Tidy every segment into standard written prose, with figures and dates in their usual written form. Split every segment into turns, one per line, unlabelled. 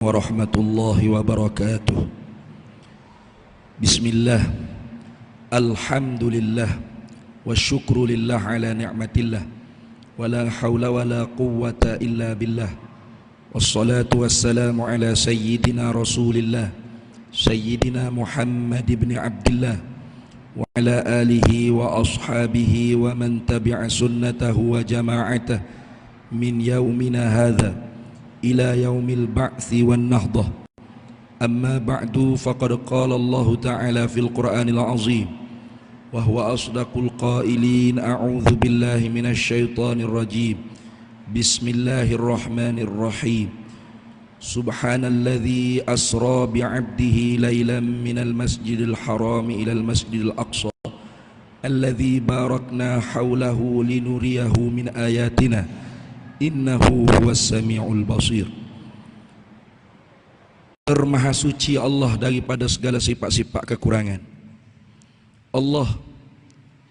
warahmatullahi wabarakatuh. Bismillah, alhamdulillah, wa syukru lillah ala ni'matillah, wa la hawla wa la quwwata illa billah. Wassalatu wassalamu ala sayyidina rasulillah, sayyidina Muhammad ibn Abdillah, wa ala alihi wa ashabihi wa man tabi'a sunnatahu wa jama'atah min yaumina hadha ila yaumil ba'thi wan nahdah. Amma ba'du, faqad qala Allah ta'ala fil Qur'anil azim wa huwa asdaqul qailin. A'udzu billahi minasy syaithanir rajim. Bismillahirrahmanirrahim. Subhanalladzi asra bi'abdihi lailan minal masjidil haram ilal masjidil aqsa alladzi barakna hawlahu linuriyahu min ayatina innahu huwas sami'ul basir. Maha suci Allah daripada segala sifat-sifat kekurangan. Allah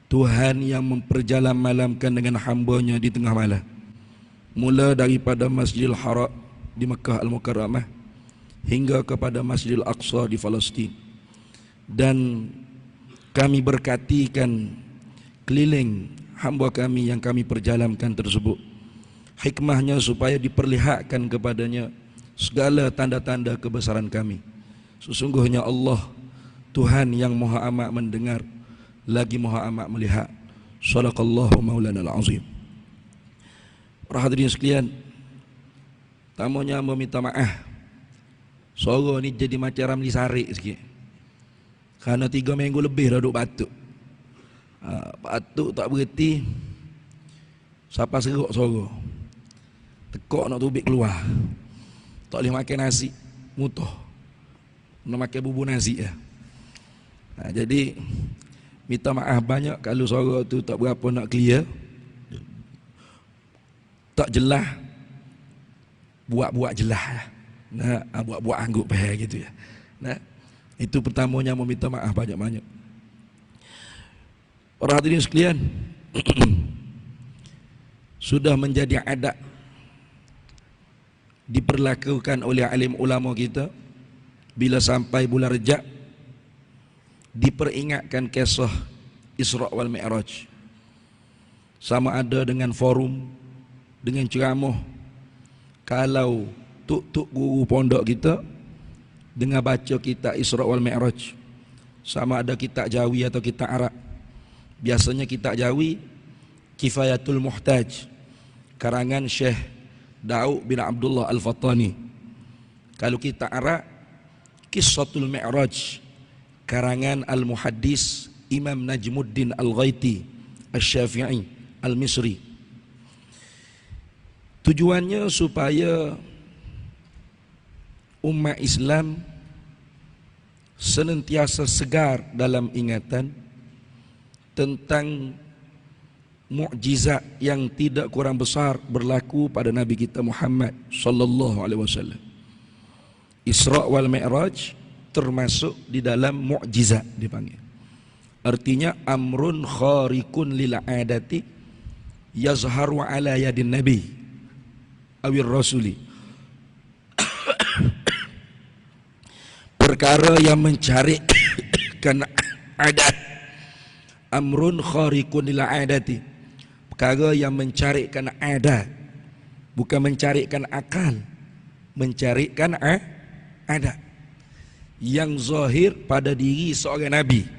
Tuhan yang memperjalan malamkan dengan hambanya di tengah malam, mula daripada Masjidil Haram di Makkah Al-Mukarramah hingga kepada Masjidil Aqsa di Palestin. Dan kami berkatikan keliling hamba kami yang kami perjalankan tersebut. Hikmahnya supaya diperlihatkan kepadanya segala tanda-tanda kebesaran kami. Sesungguhnya Allah Tuhan yang maha amat mendengar lagi maha amat melihat. Shadaqallahu maulana al-azim. Para hadirin sekalian, tamunya meminta maaf. Suara ni jadi macam Ramli Sarik sikit, kerana 3 minggu lebih dah duduk batuk. Batuk tak berhenti, siapa seruk suara, tekok nak tubik keluar, tak boleh makan nasi, mutuh, nak makan bubur nasi ya. Jadi minta maaf banyak kalau suara tu tak berapa nak clear, tak jelas, buat-buat jelas lah. Nah, buat-buat angguk payah gitu ya. Nah, itu pertamanya meminta maaf banyak-banyak. Para hadirin sekalian, sudah menjadi adat diperlakukan oleh alim ulama kita bila sampai bulan Rejab diperingatkan kisah Isra wal Mi'raj, sama ada dengan forum, dengan ceramah. Kalau tuk-tuk guru pondok kita dengar baca kitab Isra wal Mi'raj, sama ada kitab Jawi atau kitab Arab. Biasanya kitab Jawi Kifayatul Muhtaj karangan Syekh Daud bin Abdullah Al-Fattani. Kalau kita Arab, Qissatul Mi'raj karangan Al-Muhaddis Imam Najmuddin Al-Ghaiti Asy-Syafi'i Al-Misri. Tujuannya supaya umat Islam senantiasa segar dalam ingatan tentang mukjizat yang tidak kurang besar berlaku pada Nabi kita Muhammad sallallahu alaihi wasallam. Isra wal Mi'raj termasuk di dalam mukjizat dipanggil. Artinya amrun khariqun lil adati yazharu ala yadin nabi awir rasuli. Perkara yang mencarikan adat. Amrun khariqun lil adati, perkara yang mencarikan adat, bukan mencarikan akal, mencarikan adat yang zahir pada diri seorang nabi,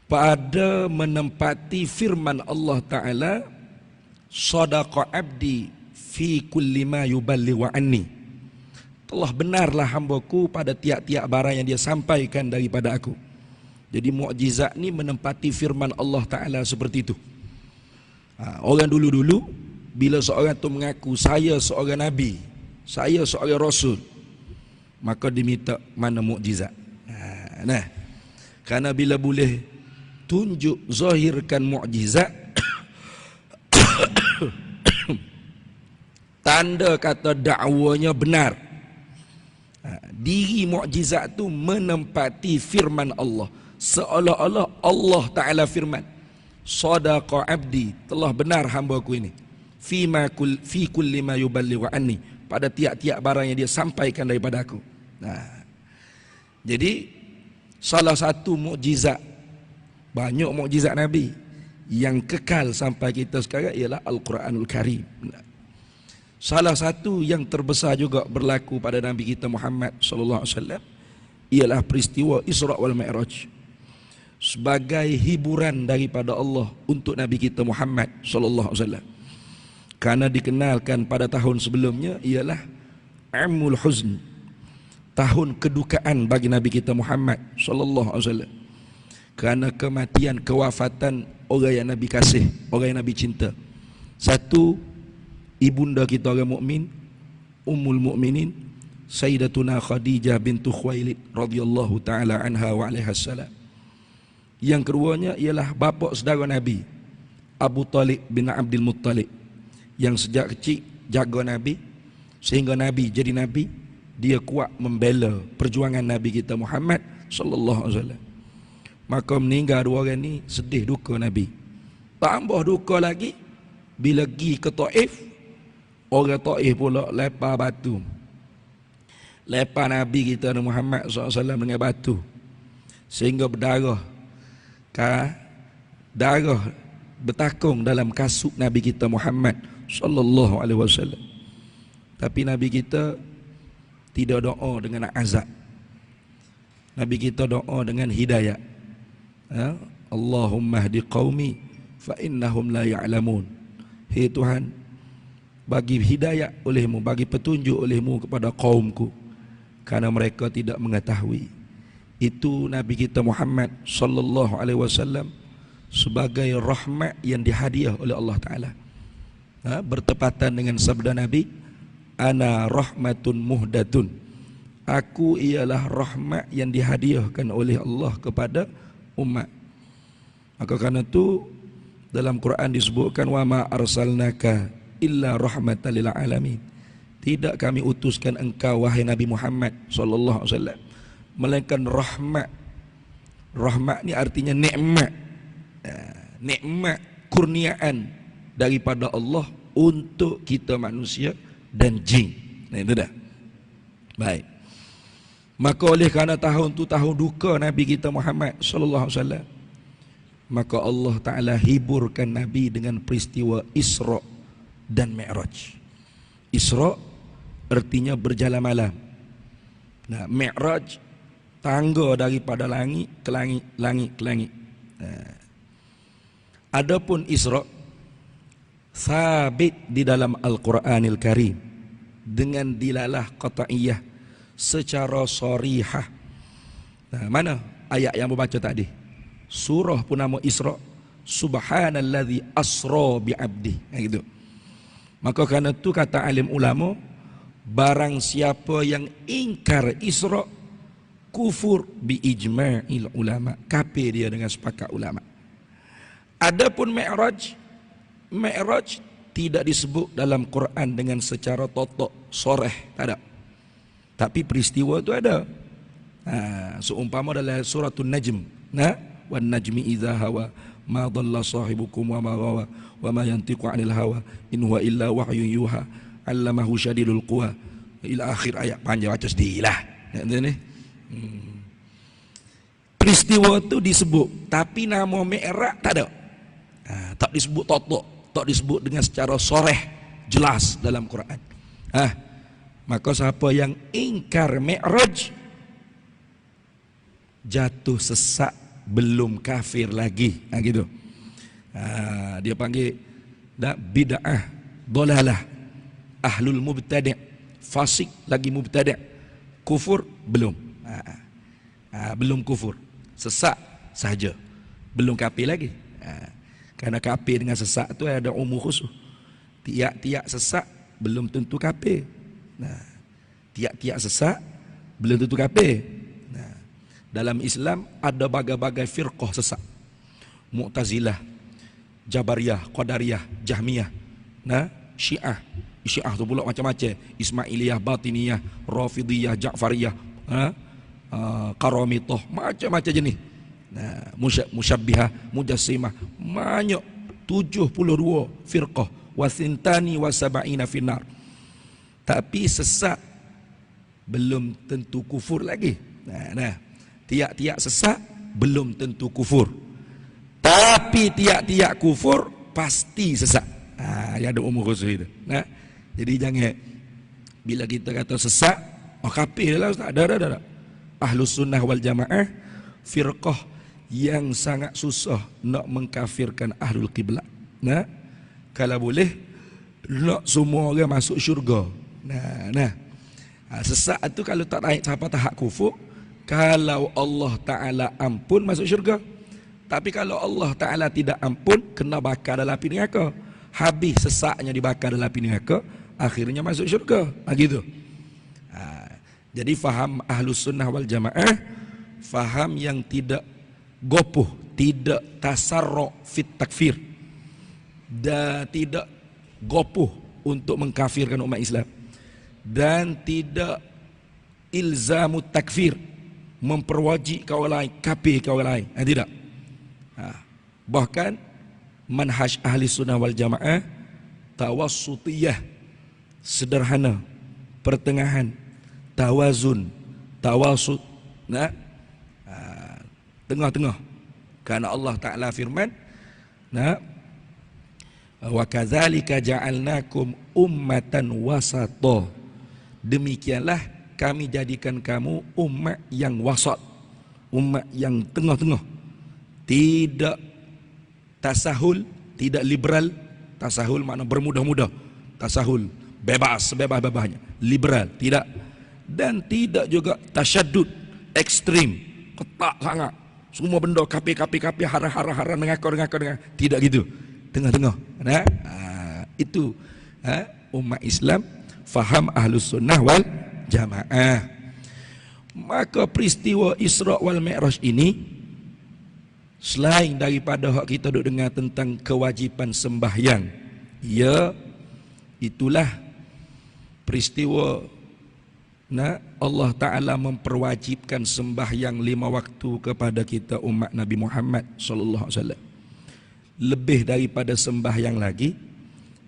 pada menempati firman Allah Ta'ala, sadaqa abdi fi kulli ma yuballighu anni, telah benarlah hambaku pada tiap-tiap barang yang dia sampaikan daripada aku. Jadi mukjizat ni menempati firman Allah Ta'ala seperti itu. Orang dulu-dulu bila seorang tu mengaku saya seorang nabi, saya seorang rasul, maka diminta mana mukjizat. Nah, kerana bila boleh tunjuk zahirkan mukjizat tanda kata dakwanya benar. Diri mukjizat tu menempati firman Allah, seolah-olah Allah Ta'ala firman, sadaqa abdi, telah benar hamba ku ini, fi kulli ma yuballighu anni, pada tiap-tiap barang yang dia sampaikan daripada aku. Nah, jadi salah satu mukjizat, banyak mukjizat Nabi yang kekal sampai kita sekarang ialah Al-Quranul Karim. Salah satu yang terbesar juga berlaku pada Nabi kita Muhammad sallallahu alaihi wasallam ialah peristiwa Isra wal Mi'raj, sebagai hiburan daripada Allah untuk Nabi kita Muhammad sallallahu alaihi wasallam. Karena dikenalkan pada tahun sebelumnya ialah Amul Huzn, tahun kedukaan bagi Nabi kita Muhammad sallallahu alaihi wasallam. Kerana kematian, kewafatan orang yang Nabi kasih, orang yang Nabi cinta. Satu, ibunda kita orang mukmin, Ummul Mukminin Sayyidatuna Khadijah bintu Khuwailid radhiyallahu taala anha wa alaiha salam. Yang keduanya ialah bapa saudara Nabi, Abu Talib bin Abdul Muttalib, yang sejak kecil jaga Nabi sehingga Nabi jadi Nabi. Dia kuat membela perjuangan Nabi kita Muhammad sallallahu alaihi wasallam. Maka meninggal dua orang ni, sedih duka Nabi. Tambah duka lagi bila pergi ke Taif, orang Taif pula lempar batu, lempar Nabi kita Muhammad SAW dengan batu, sehingga berdarah. Darah bertakung dalam kasut Nabi kita Muhammad sallallahu alaihi wasallam. Tapi Nabi kita tidak doa dengan azab. Nabi kita doa dengan hidayah. Allahumma hdi qaumi fa innahum la ya'lamun. Hei Tuhan, bagi hidayah olehmu, bagi petunjuk olehmu kepada kaumku, karena mereka tidak mengetahui. Itu Nabi kita Muhammad sallallahu alaihi wasallam sebagai rahmat yang dihadiah oleh Allah Taala. Bertepatan dengan sabda Nabi, ana rahmatun muhdatun. Aku ialah rahmat yang dihadiahkan oleh Allah kepada umat. Maka karena itu dalam Quran disebutkan, wa ma arsalnaka illa rahmatan lil alamin. Tidak kami utuskan engkau wahai Nabi Muhammad sallallahu alaihi wasallam melainkan rahmat. Rahmat ni artinya nikmat. Nikmat, kurniaan daripada Allah untuk kita manusia dan jin. Nah, itu dah. Baik. Maka oleh kerana tahun tu tahun duka Nabi kita Muhammad sallallahu alaihi wasallam, maka Allah Taala hiburkan Nabi dengan peristiwa Isra dan Mi'raj. Isra artinya berjalan malam. Nah, Mi'raj tangga daripada langit ke langit, langit ke langit. Adapun Isra sabit di dalam Al-Quranil Karim dengan dilalah qat'iyah secara sarihah. Nah, mana ayat yang membaca tadi? Surah pun nama Isra, subhanallazi asra bi'abdi. Gitu. Maka kerana itu kata alim ulama, barang siapa yang ingkar Isra, kufur bi ijma'il ulama, kafir dia dengan sepakat ulama. Adapun Mi'raj, Mi'raj tidak disebut dalam Quran dengan secara totok soreh, tak ada. Tapi peristiwa itu ada. Seumpama dalam suratul Najm, wan najmi idza hawa ma dhalla sahibukum wa ma ghawa wa ma yantiqu 'anil hawa in huwa illa wahyun yuha 'allamahu syadidul quwa, ila akhir ayat panjang, baca sendirilah. Ni. Peristiwa itu disebut, tapi nama Mi'raj tak ada. Tak disebut totok, tak disebut dengan secara soreh jelas dalam Quran. Maka siapa yang ingkar Mi'raj jatuh sesat, belum kafir lagi. Gitu. Dia panggil bid'ah, dolalah, ahlul mubtadi', fasik lagi mubtadi', kufur belum. Belum kufur, sesat sahaja, belum kafir lagi. Karena kafir dengan sesat tu ada umur khusus. Tiap-tiap sesat belum tentu kafir. Tiap-tiap sesat belum tentu kafir. Dalam Islam ada bagai-bagai firqah sesat. Mu'tazilah, Jabariyah, Qadariyah, Jahmiyah, Syiah. Syiah tu pula macam-macam. Ismailiyah, Batiniyah, Rafidiyah, Ja'fariyah, Karamitah, macam-macam jenis. Musyabbihah, Mujassimah, banyak 72 firqah, wa thintani wa sab'ina finnar. Tapi sesat belum tentu kufur lagi. Tiap-tiap sesat belum tentu kufur. Tapi tiap-tiap kufur pasti sesat. Ada umur khusus itu. Jadi jangan bila kita kata sesat, kafir lah Ustaz. Dah. Ahlus sunnah wal jamaah firqah yang sangat susah nak mengkafirkan ahlul qiblat. Kalau boleh nak semua orang masuk syurga. Sesat tu kalau tak naik sampai tahap kufur, kalau Allah Ta'ala ampun masuk syurga. Tapi kalau Allah Ta'ala tidak ampun, kena bakar dalam api neraka. Habis sesatnya dibakar dalam api neraka, akhirnya masuk syurga. Gitu. Jadi faham ahlus sunnah wal jamaah, faham yang tidak gopoh, tidak tasarru' fit takfir, dan tidak gopoh untuk mengkafirkan umat Islam, dan tidak ilzamut takfir, memperwajibkan orang lain kafir ke orang lain. Tidak. Bahkan manhaj ahli sunnah wal jamaah tawassutiyah, sederhana, pertengahan, tawazun, tawasut, tengah-tengah. Karena Allah Ta'ala firman, wa kadzalika ja'alnakum ummatan wasata. Demikianlah kami jadikan kamu umat yang wasat, umat yang tengah-tengah. Tidak tasahul, tidak liberal. Tasahul makna bermudah-mudah. Tasahul bebas, sebebas-bebasnya. Liberal tidak. Dan tidak juga tasyaddud, ekstrim, ketat sangat. Semua benda kapi, hara, dengar. Tidak gitu. Tengah-tengah. Itu umat Islam faham ahlus sunnah wal jamaah. Maka peristiwa Isra wal Mi'raj ini, selain daripada hak kita duk dengar tentang kewajipan sembahyang, itulah peristiwa Allah Ta'ala memperwajibkan sembahyang 5 waktu kepada kita umat Nabi Muhammad sallallahu alaihi wasallam. Lebih daripada sembahyang lagi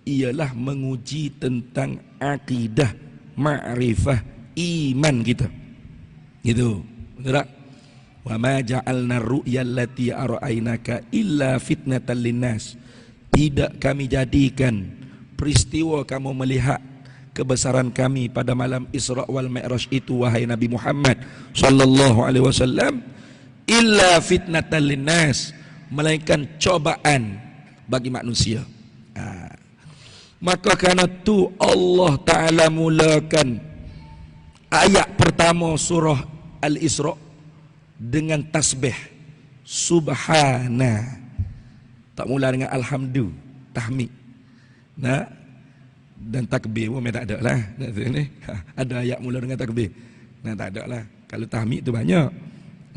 ialah menguji tentang akidah, ma'rifah, iman kita. Gitu. Betul tak? Wa ma ja'alna ar-ru'ya allati ara'ainaka illa fitnatan linnas. Tidak kami jadikan peristiwa kamu melihat kebesaran kami pada malam Isra wal Mi'raj itu, wahai Nabi Muhammad sallallahu alaihi wasallam, illa fitnatan linnas, melainkan cobaan bagi manusia. Maka karena tu Allah Ta'ala mulakan ayat pertama surah Al-Isra dengan tasbih subhana, tak mula dengan alhamdu, tahmid, dan takbir pun tak ada lah. Ada ayat mula dengan takbir, tak ada lah. Kalau tahmid tu banyak,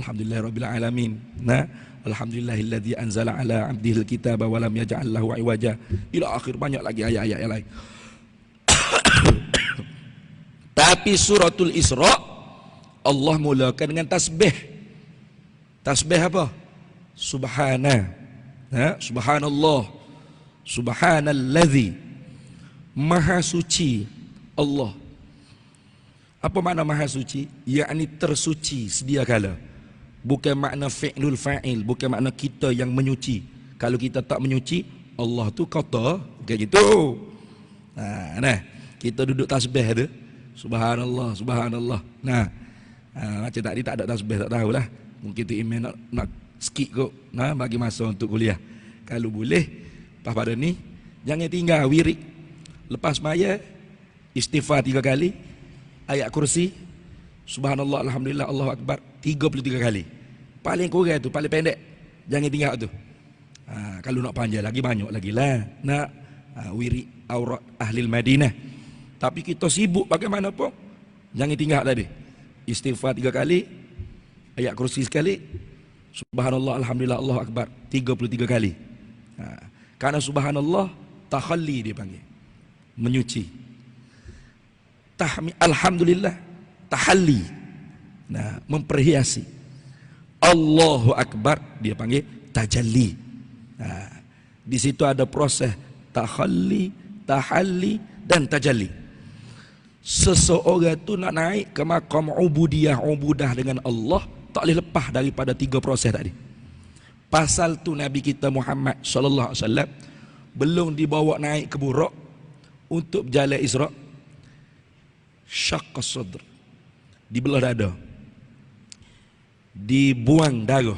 alhamdulillahirabbil alamin, alhamdulillahilladzi anzala ala abdihil kitaba wa lam yaj'al lahu iwaja, ila akhir, banyak lagi ayat-ayat yang lain. Tapi suratul Isra Allah mulakan dengan tasbih. Tasbih apa? Subhana, subhanallah, subhanalladzi, maha suci Allah. Apa makna maha suci? Yakni tersuci sedia kala. Bukan makna fi'lul fa'il, bukan makna kita yang menyuci. Kalau kita tak menyuci, Allah tu kata kayak gitu. Kita duduk tasbih tu, subhanallah, subhanallah. Macam tadi tak ada tasbih, tak tahulah. Mungkin tu email nak skip kot, bagi masa untuk kuliah. Kalau boleh, lepas pada ni jangan tinggal wirid. Lepas maya istighfar 3 kali, ayat kursi, subhanallah, alhamdulillah, Allahu akbar 33 kali. Paling kurang tu, paling pendek. Jangan tinggal tu. Kalau nak panjang lagi, banyak lagi lah. Wirid aurat ahli Madinah. Tapi kita sibuk bagaimanapun, jangan tinggal tadi. Istighfar 3 kali, ayat kursi sekali, subhanallah, alhamdulillah, Allahu akbar 33 kali. Karena subhanallah takhalli dia panggil, menyuci. Alhamdulillah tahalli, memperhiasi. Allahu akbar dia panggil tajalli. Di situ ada proses takhalli, tahalli dan tajalli. Seseorang tu nak naik ke maqam ubudah dengan Allah, tak boleh lepas daripada 3 proses tadi. Pasal tu Nabi kita Muhammad sallallahu alaihi wasallam belum dibawa naik ke Buraq untuk berjalan Isra', syaqqas sadr, dibelah dada, dibuang darah,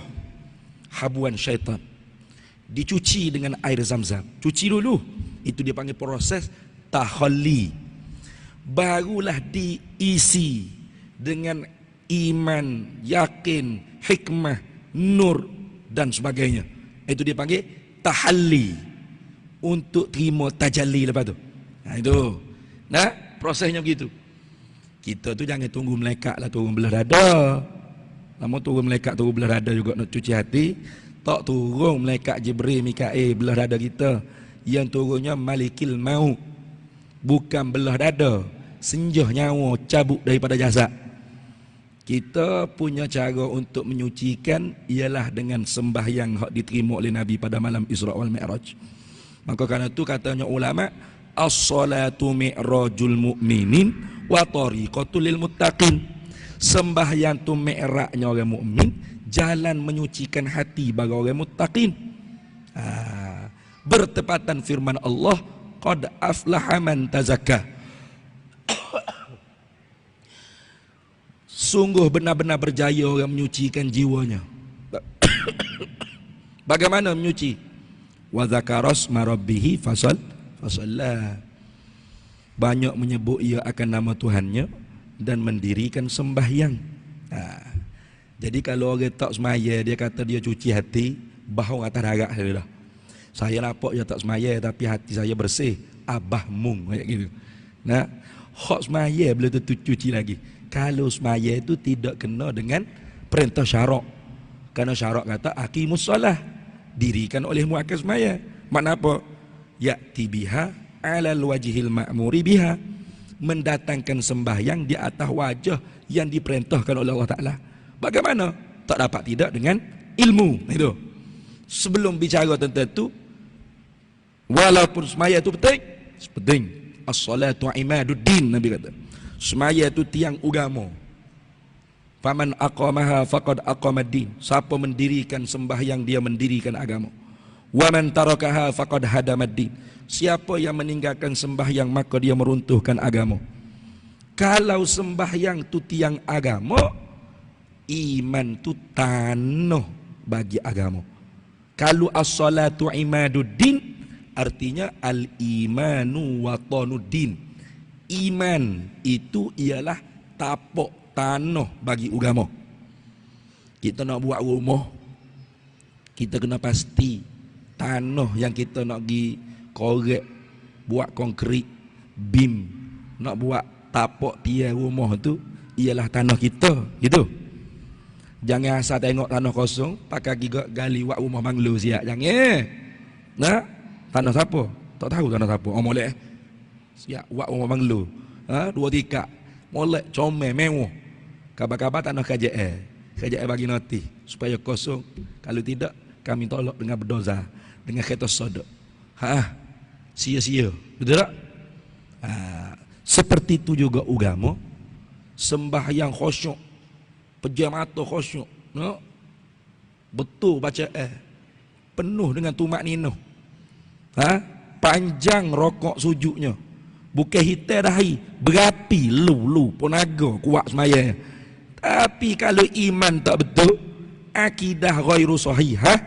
habuan syaitan, dicuci dengan air zam-zam. Cuci dulu, itu dia panggil proses tahalli. Barulah diisi dengan iman, yakin, hikmah, nur dan sebagainya. Itu dia panggil tahalli, untuk terima tajalli lepas tu. Itu. Nah, prosesnya begitu. Kita tu jangan tunggu malaikat lah turun belah dada. Lama turun malaikat turun belah dada juga nak cuci hati. Tak turun malaikat Jibril, Mikail belah dada kita. Yang turunnya Malikil Maut. Bukan belah dada, senjah nyawa cabut daripada jasad. Kita punya cara untuk menyucikan ialah dengan sembahyang hak diterima oleh Nabi pada malam Isra' wal Mi'raj. Maka kerana itu katanya ulama, as-salatu mi'rajul mu'minin wa tariqatul lil muttaqin. Sembahyang tu mi'rajnya orang mukmin, jalan menyucikan hati bagi orang muttaqin. Bertepatan firman Allah, qad aflaha man tazakka. Sungguh benar-benar berjaya orang menyucikan jiwanya. Bagaimana menyuci? Wa dzakaras marabbihi fasalla. Banyak menyebut ia akan nama Tuhannya dan mendirikan sembahyang. Jadi kalau orang tak semaya, dia kata dia cuci hati, bau atas darah dia dah. Saya nampak dia tak semaya tapi hati saya bersih. Abah mung kayak gitu. Nah, hak semaya boleh tentu cuci lagi. Kalau semaya itu tidak kena dengan perintah syarak. Kerana syarak kata aqimus solah, dirikan oleh muakkad semaya. Makna apa? Ya'ti biha 'alal wajhil ma'muri biha. Mendatangkan sembahyang di atas wajah yang diperintahkan oleh Allah Ta'ala. Bagaimana? Tak dapat tidak dengan ilmu. Itu. Sebelum bicara tentang itu, walaupun semaya itu penting. As-salatu imaduddin, Nabi kata. Semaya itu tiang agama. Faman aqamaha faqad aqamaddin. Siapa mendirikan sembahyang, dia mendirikan agama. Wa man tarakaha faqad hadamaddin. Siapa yang meninggalkan sembahyang, maka dia meruntuhkan agama. Kalau sembahyang itu tiang agama, iman itu tanah bagi agama. Kalau as-salatu imaduddin, artinya al-imanu wa tanuddin. Iman itu ialah tapak tanah bagi agama. Kita nak buat rumah, kita kena pasti tanah yang kita nak pergi korek, buat konkrit, bim, nak buat tapak tiang rumah tu ialah tanah kita, gitu. Jangan asal tengok tanah kosong, pakai gigak gali buat rumah banglo siap. Jangan. Nah, tanah siapa? Tak tahu tanah siapa. Oh molek. Siap buat rumah banglo. 2 tingkat. Molek comel mewah. Kabar-kabar tanah KJL. KJL bagi noti supaya kosong. Kalau tidak, kami tolak dengan berdoza, dengan kereta sodok. Sia-sia. Betul tak? Seperti itu juga agama. Sembahyang khusyuk, pejam mata khusyuk, no? Betul baca penuh dengan tumak nino. Panjang rokok sujudnya. Bukan hitam dahi, berapi lu ponaga kuat semaya. Tapi kalau iman tak betul, akidah ghairu sahihah,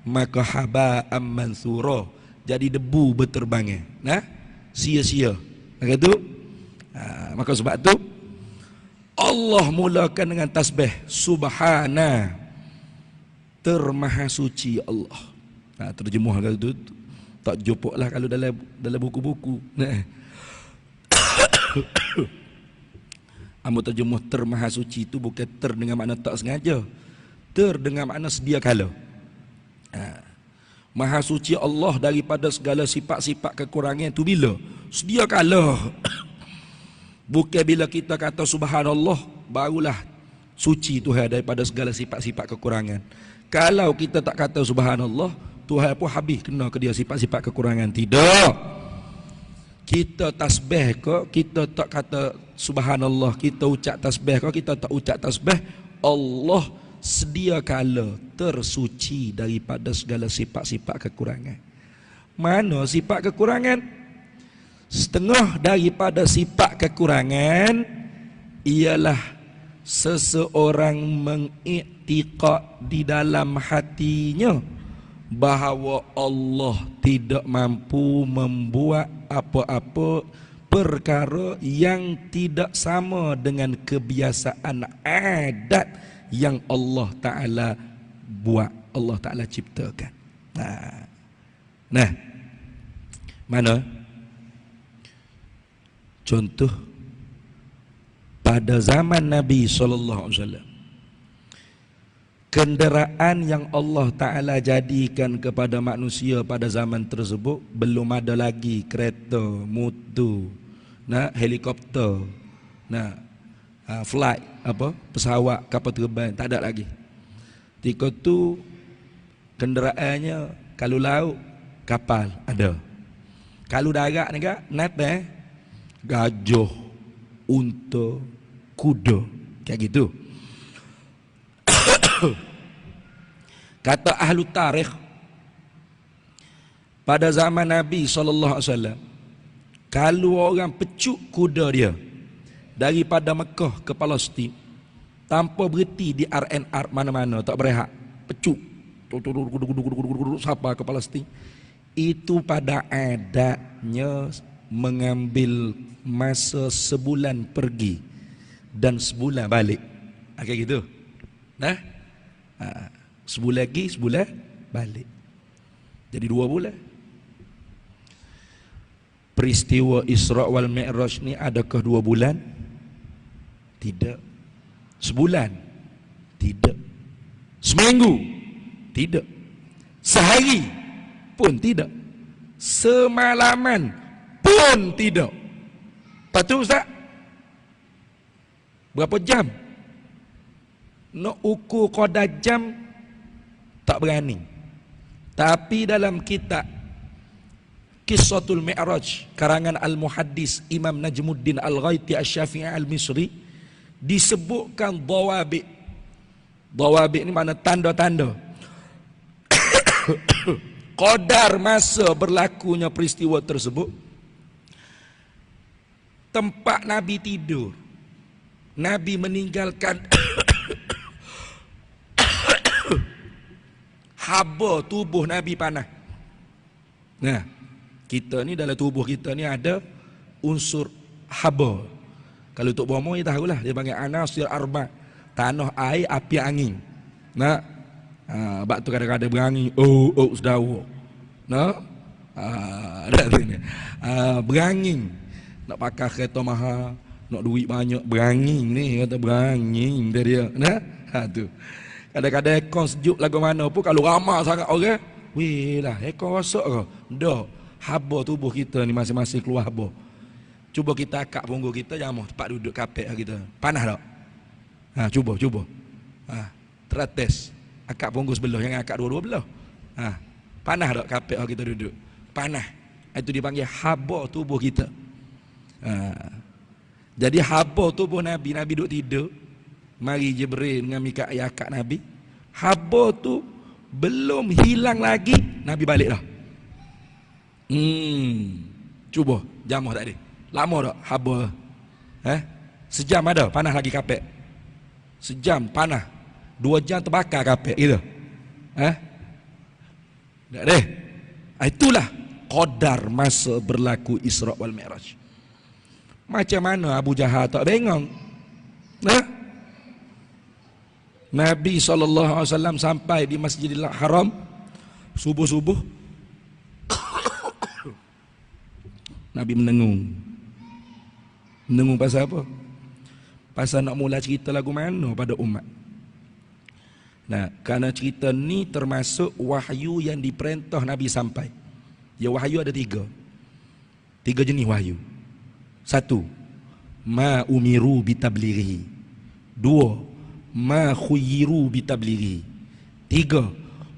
maka haba'an mansura, jadi debu berterbangan. Nah, sia-sia. Maka itu, maka sebab itu Allah mulakan dengan tasbih subhana, termaha suci Allah. Terjemuh kalau itu tak jumpa lah kalau dalam buku-buku. Amu terjemuh termaha suci itu bukan ter dengan makna tak sengaja, ter dengan makna sedia kala. Maha suci Allah daripada segala sifat-sifat kekurangan itu bila? Sedia kala. Bukan bila kita kata subhanallah barulah suci Tuhan daripada segala sifat-sifat kekurangan. Kalau kita tak kata subhanallah, Tuhan pun habis kena ke dia sifat-sifat kekurangan. Tidak. Kita tasbih ke, kita tak kata subhanallah, kita ucap tasbih ke, kita tak ucap tasbih, Allah sedia kala tersuci daripada segala sifat-sifat kekurangan. Mana sifat kekurangan? Setengah daripada sifat kekurangan ialah seseorang mengiktikad di dalam hatinya bahawa Allah tidak mampu membuat apa-apa perkara yang tidak sama dengan kebiasaan adat yang Allah Ta'ala buat, Allah Ta'ala ciptakan. Nah, mana? Contoh, pada zaman Nabi SAW, kenderaan yang Allah Ta'ala jadikan kepada manusia pada zaman tersebut belum ada lagi kereta, motor, helikopter, flight, pesawat, kapal terbang, tak ada lagi. Ketika tu kenderaannya, kalau laut, kapal ada. Kalau darat ni kan, gajah, unta, kuda, kayak gitu. Kata ahlu tarikh, pada zaman Nabi SAW, kalau orang pecuk kuda dia daripada Mekah ke Palestin tanpa berhenti di RNR mana-mana, tak berehat, pecuk sampai ke Palestin, itu pada adatnya mengambil masa sebulan pergi dan sebulan balik. Kayak gitu. Sebulan lagi, sebulan balik. Jadi 2 bulan. Peristiwa Isra wal Mi'raj ni adakah 2 bulan? Tidak. Sebulan? Tidak. Seminggu? Tidak. Sehari pun tidak. Semalaman pun tidak. Lepas tu Ustaz, berapa jam? Nak ukur qadar jam tak berani. Tapi dalam kitab Qissatul Mi'raj karangan Al-Muhaddis Imam Najmuddin Al-Ghaiti Asy-Syafi'i Al-Misri disebutkan dawabit. Dawabit ni makna tanda-tanda. Qadar masa berlakunya peristiwa tersebut. Tempat Nabi tidur, Nabi meninggalkan haba tubuh Nabi panah. Kita ni dalam tubuh kita ni ada unsur haba. Kalau untuk bomo kita tahulah, dia panggil anasir arba. Tanah, air, api, angin. Bak tu kadang-kadang berangin, sedawa. Berangin. Nak pakai kereta mahal, nak duit banyak, berangin ni, kata berangin dia. Tu. Kadang-kadang aircon sejuk lagu mana pun, kalau ramai sangat orang, weh lah, aircon rosak ke? Dah, haba tubuh kita ni masing-masing keluar haba. Cuba kita akak punggung kita, jangan tempat duduk kapek kita. Panas tak? Cuba. Terates. Akak punggung sebelah, jangan akak dua-dua belah. Panas tak kapek kita duduk? Panas. Itu dipanggil haba tubuh kita. Jadi haba tubuh Nabi duduk tidur. Mari Jibril dengan Mikail akak Nabi. Haba tu belum hilang lagi, Nabi balik dah. Cuba jamah tak ada. Lama tak haba? Sejam ada, panas lagi kapek. Sejam panas. 2 jam terbakar kapek gitu. Tak ada. Itulah qadar masa berlaku Isra wal Mi'raj. Macam mana Abu Jahal tak bengong? Nabi SAW sampai di Masjidil Haram subuh-subuh. Nabi menengung. Menengung pasal apa? Pasal nak mula cerita lagu mana pada umat. Kerana cerita ni termasuk wahyu yang diperintah Nabi sampai. Ya, wahyu ada 3. 3 jenis wahyu. 1, ma umiru bitablighi. 2, ma khuyiru bitablighi. 3,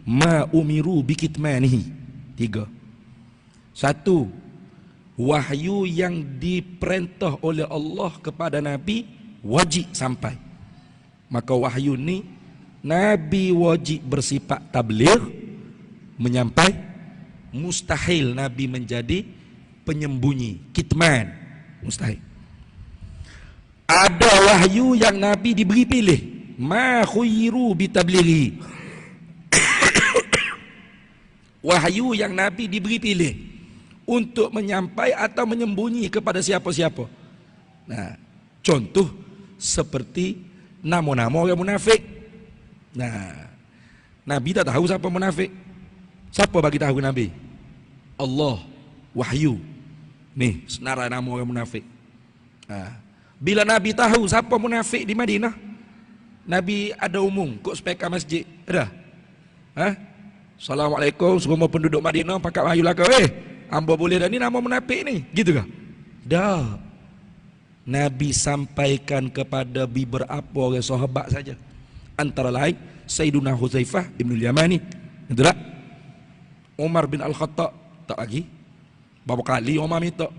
ma umiru bikitmanihi. 3. 1, Wahyu yang diperintah oleh Allah kepada Nabi wajib sampai. Maka wahyu ni Nabi wajib bersifat tabligh, menyampai. Mustahil Nabi menjadi penyembunyi, kitman, mustahil. Ada wahyu yang Nabi diberi pilih, ma khuyru bitablighi. Wahyu yang Nabi diberi pilih untuk menyampai atau menyembunyi kepada siapa-siapa. Nah, contoh seperti nama-nama orang munafik. Nah, Nabi tak tahu siapa munafik. Siapa bagi tahu Nabi? Allah, wahyu. Nih, senarai nama orang munafik. Nah, bila Nabi tahu siapa munafik di Madinah, Nabi ada umum kok speka masjid. Ada? Hah? Assalamualaikum semua penduduk Madinah, pakat wahyu lah kau. Hamba boleh dah ni nama munafik ni. Gitu kah? Dah. Nabi sampaikan kepada beberapa orang sahabat saja. Antara lain Sayyiduna Hudzaifah bin Yamani. Betul tak? Umar bin Al-Khattab. Tak lagi. Berapa kali Umar minta,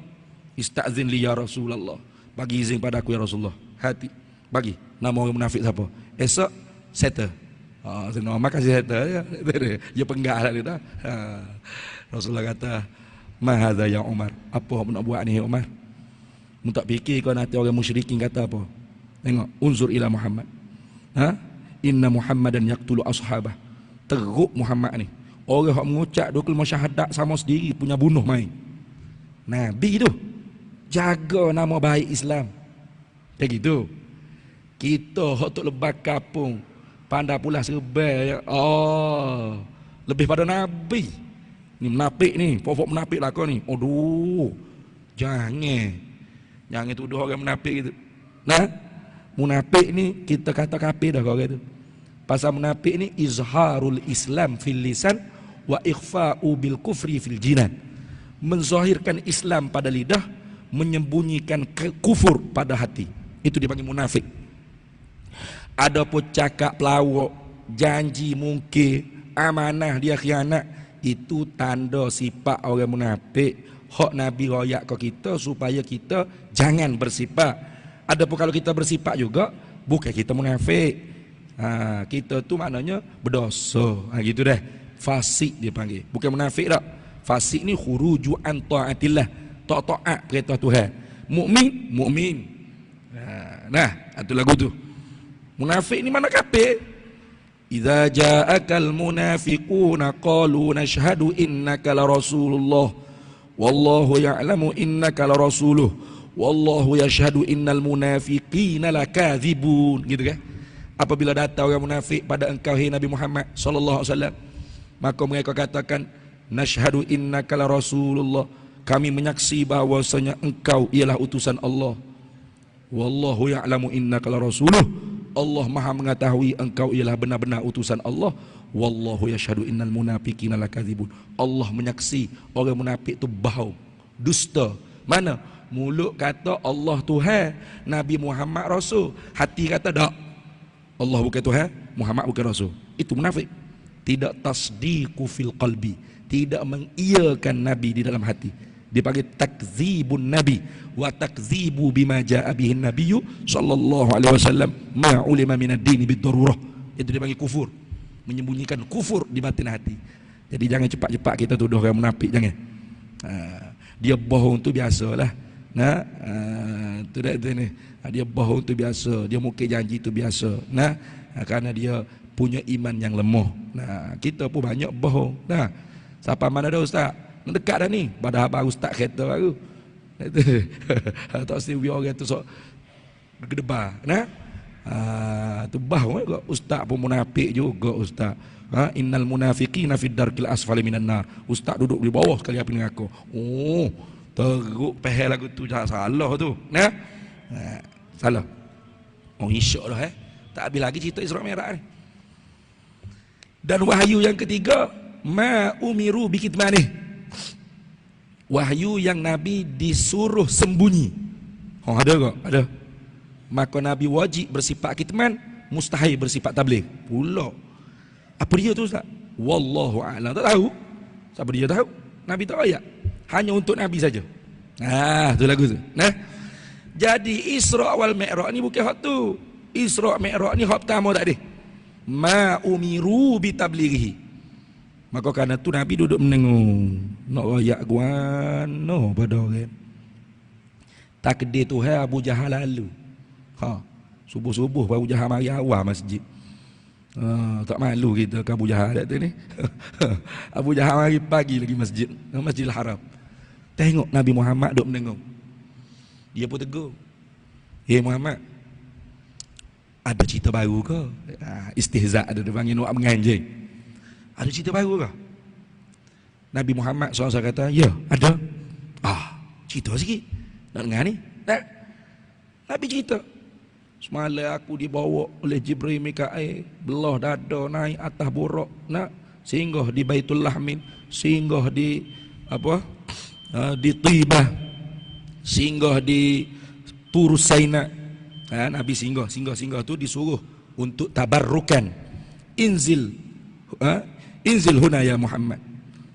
istazin li ya Rasulullah. Bagi izin pada aku ya Rasulullah. Hati. Bagi. Nama orang munafik siapa? Esok settle. Sayyidina Umar kasih settle ya. Dia penggak lah dia dah. Rasulullah kata, "Ma hadza ya Umar?" Apa kamu nak buat ni Umar? Mu tak fikir kau nanti orang musyrikin kata apa? Tengok, unzur ila Muhammad. Inna Muhammadan yaqtulu ashabah. Teruk Muhammad ni. Orang yang mengucap dua kalimah syahadat sama sendiri punya bunuh main. Nabi tu jaga nama baik Islam. Kayak gitu. Kita hak tok lebat kapung, pandai pula serbai. Lebih pada Nabi. Ni menapik ni, pokok menapik lah kau ni. Aduh. Jangan tuduh orang menapik gitu. Nah, munafik ni kita kata kafir dah kau kata. Pasal munafik ni izharul Islam fil lisan wa ikhfa'u bil kufri fil jinan. Menzahirkan Islam pada lidah, menyembunyikan kufur pada hati. Itu dipanggil munafik. Adapun cakap pelawak, janji mungkir, amanah dia khianat, itu tanda sifat orang munafik. Hak Nabi royak ke kita supaya kita jangan bersifat. Adapun kalau kita bersifat juga, bukan kita munafik. Kita tu maknanya berdosa. Gitu dah. Fasik dia panggil. Bukan munafik tak. Fasik ni khuruju an ta'atillah. Taat perintah Tuhan. Mukmin. Nah, itu lagu tu. Munafik ni mana kafir? Idza ja'akal munafiquna qalu nashhadu innaka la rasulullah wallahu ya'lamu innaka la rasuluh wallahu yashhadu innal munafiqina lakadzibun. Gitu kan? Apabila datang orang munafik pada engkau hai Nabi Muhammad sallallahu alaihi wasallam, maka mereka katakan nashhadu innaka la rasulullah, kami menyaksi bahwasanya engkau ialah utusan Allah. Wallahu ya'lamu innaka la rasuluh, Allah Maha mengetahui engkau ialah benar-benar utusan Allah. Wallahu yashhadu innal munafiqina lakadzibun, Allah menyaksi orang munafik itu bohong, dusta. Mana? Mulut kata Allah Tuhan, Nabi Muhammad Rasul, hati kata tak, Allah bukan Tuhan, Muhammad bukan Rasul. Itu munafik. Tidak tasdiqu fil qalbi, tidak mengiyakan Nabi di dalam hati. Dipanggil takzibun Nabi wa takzibu bima jaa bihi nabiyyu sallallahu alaihi wasallam ma ulima minad dini bid-darurah. Itu dipanggil kufur, menyembunyikan kufur di batin hati. Jadi jangan cepat-cepat kita tuduh orang munafik, jangan. Dia bohong tu biasalah. Tu dah tu ni. Dia bohong tu biasa, dia mungkin janji tu biasa. Kerana dia punya iman yang lemah. Kita pun banyak bohong. Siapa mana dah ustaz? Dekat dah ni. Padahal baru ustaz kereta baru. Tak sini orang tu sok bergedebar. Tu bohong juga. Ustaz pun munafik juga ustaz. Innal munafiqina fid darkil asfali minan nar. Ustaz duduk di bawah sekali api neraka. Teruk pehel lagu tu, jangan salah tu. Salah. Insya-Allah tak habis lagi cerita Isra Mi'raj ni. Dan wahyu yang ketiga, ma umiru bikitmanih. Wahyu yang Nabi disuruh sembunyi. Ada tak? Ada. Maka Nabi wajib bersifat kitman, mustahil bersifat tabligh. Pula. Apa dia tu ustaz? Wallahu a'lam. Tak tahu. Siapa dia tahu? Nabi tak ayat. Hanya untuk Nabi saja. Tu lagu tu. Nah, jadi Isra wal Mi'raj ni bukan hak tu. Isra Mi'raj ni hak pertama tak ada. Ma umiru bi tablighihi. Maka kerana tu Nabi duduk menengok, nak royak guano pada orang. Takdir Tuhan Abu Jahal lalu. Subuh-subuh Abu Jahal mari awal masjid. Tak malu kita ke Abu Jahal tu ni. Abu Jahal mari pagi lagi masjid, Masjidil Haram. Tengok Nabi Muhammad duduk menengok. Dia pun tegur. Muhammad, ada cerita baru ke? Istihza ada dia panggil nak menganjing. Ada cerita baru ke? Nabi Muhammad SAW kata, ya ada. Cerita sikit. Nak dengar ni? Tak. Nabi cerita. Semalam aku dibawa oleh Jibril Mikail, belah dada naik atas buruk, nak singgah di Baitul Lahmin, singgah di di Tibah, singgah di Tur Saina. Nabi singgah tu disuruh untuk tabarrukan. Inzil huna ya Muhammad,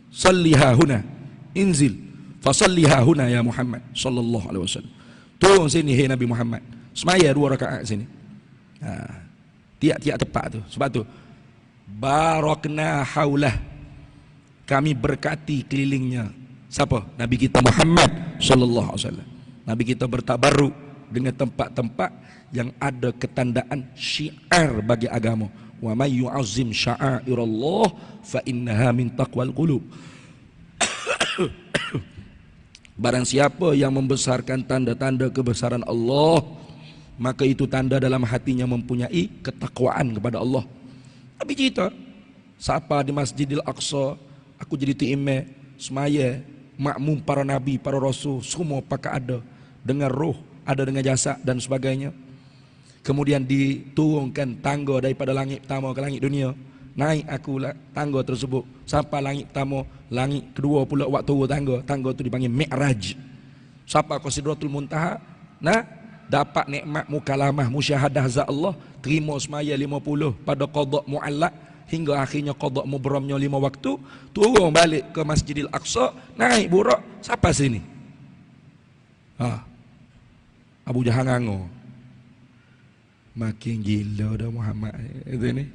salliha huna, inzil fasalliha huna ya Muhammad sallallahu alaihi wasallam. Turun sini hai Nabi Muhammad, semaya 2 rakaat sini. Tiap-tiap tepat tu. Sebab tu barakna haulah, kami berkati kelilingnya. Siapa? Nabi kita Muhammad sallallahu alaihi wasallam. Nabi kita bertabarruk dengan tempat-tempat yang ada ketandaan syiar bagi agama. Wa may yu'azzim sya'airallah fa innaha min taqwal qulub. Barang siapa yang membesarkan tanda-tanda kebesaran Allah, maka itu tanda dalam hatinya mempunyai ketakwaan kepada Allah. Tapi cerita siapa di Masjidil Aqsa, aku jadi imam semaya makmum para nabi, para rasul, semua pakai ada dengan roh, ada dengan jasad dan sebagainya. Kemudian diturunkan tangga daripada langit pertama ke langit dunia. Naik aku tangga tersebut sampai langit pertama, langit kedua pula waktu turun tangga. Tangga tu dipanggil Mi'raj. Sampai ke Sidratul Muntaha, dapat nikmat mukalamah, musyahadah zat Allah, terima semaya 50 pada qada muallaq hingga akhirnya qada mubramnya 5 waktu, turun balik ke Masjidil Aqsa, naik burak sampai sini. Abu Jahal nganggur. Makin gila dah Muhammad itu ni.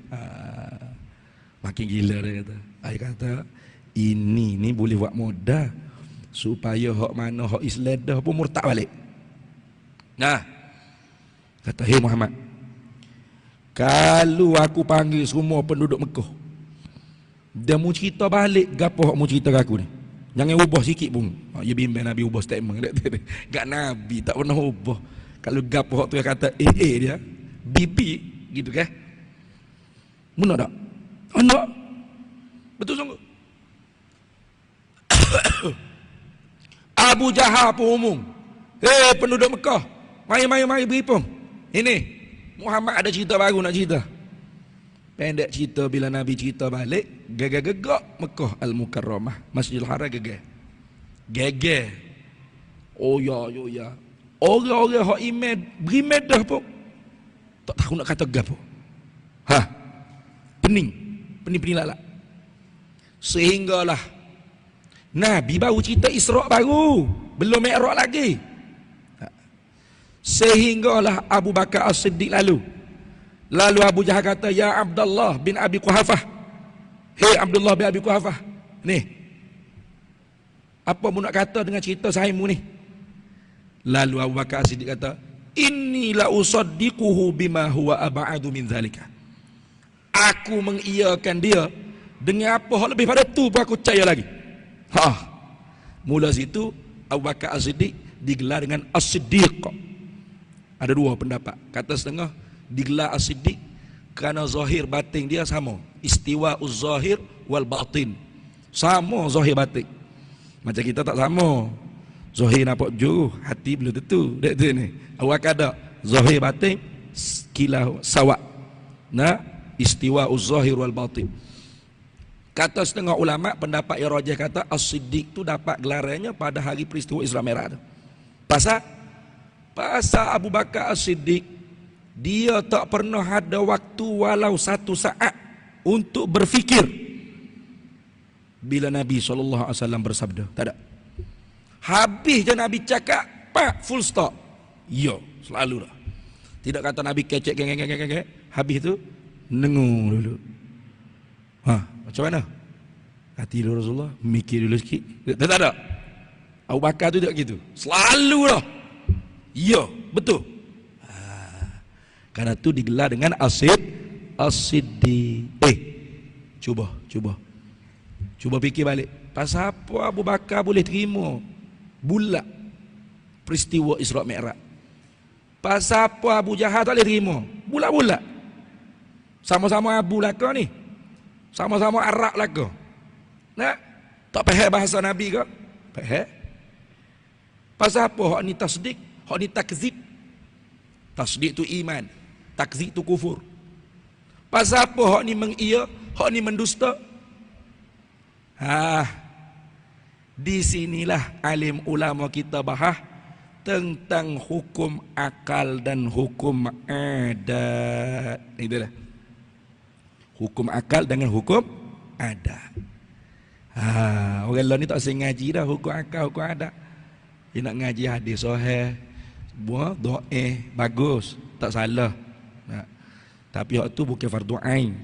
Makin gila dia kata. Dia kata ini boleh buat mudah supaya hak mana hak Islam dah pun murtad balik. Kata, "Hei Muhammad, kalau aku panggil semua penduduk Mekah, dia mau cerita balik gapo hak mau cerita ke aku ni. Jangan ubah sikit pun." Ya bimbang Nabi ubah statement dia. Gak Nabi tak pernah ubah. Kalau gapo hak tu dia kata dia bibi gitu kan. Benar tak? Nak? Betul sungguh. Abu Jahal pun umum. Hei penduduk Mekah, mari berhimpun. Ini Muhammad ada cerita baru nak cerita. Pendek cerita, bila Nabi cerita balik, gegak Mekah Al-Mukarramah, Masjidil Haram geger. Oh ya. Orang-orang hak iman beriman dah pun tak tahu nak kata gapo. Pening lalak. Sehinggalah Nabi baru cerita Isra baru, belum Mi'raj lagi. Sehinggalah Abu Bakar As-Siddiq lalu Abu Jahal kata, "Ya Abdullah bin Abi Quhafah, hei Abdullah bin Abi Quhafah, ni apa mu nak kata dengan cerita sahimu ni?" Lalu Abu Bakar As-Siddiq kata, "Inni la usaddiquhu bima huwa ab'adu min zalika." Aku mengiyakan dia dengan apa hal lebih pada tu pun aku percaya lagi. Mula situ Abu Bakar As-Siddiq digelar dengan As-Siddiq. Ada 2 pendapat. Kata setengah digelar As-Siddiq kerana zahir batin dia sama. Istiwa uz-zahir wal batin. Sama zahir batin. Macam kita tak sama. Zahir nampak jauh, hati belum tentu. Dek tu ni. Awak ada zahir batin kilah sawak. Istiwa uz-zahir wal batin. Kata setengah ulama, pendapat yang rajih kata As-Siddiq tu dapat gelarannya pada hari peristiwa Isra Mi'raj tu. Pasal Abu Bakar As-Siddiq, dia tak pernah ada waktu walau 1 saat untuk berfikir bila Nabi SAW bersabda. Tak ada. Habis je Nabi cakap, pak, full stop. Yo, selalu dah. Tidak kata Nabi kecek geng. Habis tu nengung dulu. Macam mana? Hati dulu Rasulullah, mikir dulu sikit. Tak ada. Abu Bakar tu tak gitu. Selalu dah. Ya, betul. Karena tu digelar dengan As-Siddiq. Cuba fikir balik. Pasal apa Abu Bakar boleh terima bulat peristiwa Isra' Mi'raj? Pasal apa Abu Jahal tak boleh terima bulat-bulat? Sama-sama Abu laka ni. Sama-sama Arab laka. Nak? Tak faham bahasa Nabi ke? Faham? Pasal apa hak ni tasdik, hak ni takzib? Tasdik tu iman, takzib tu kufur. Pasal apa hak ni mengiya, hak ni mendusta? Di sinilah alim ulama kita bahas tentang hukum akal dan hukum adat. Itu dah. Hukum akal dengan hukum adat. Orang lain ni tak usah ngaji dah hukum akal, hukum adat. Dia nak ngaji hadis sahih, buah doa bagus, tak salah. Tapi hak tu bukan fardu ain.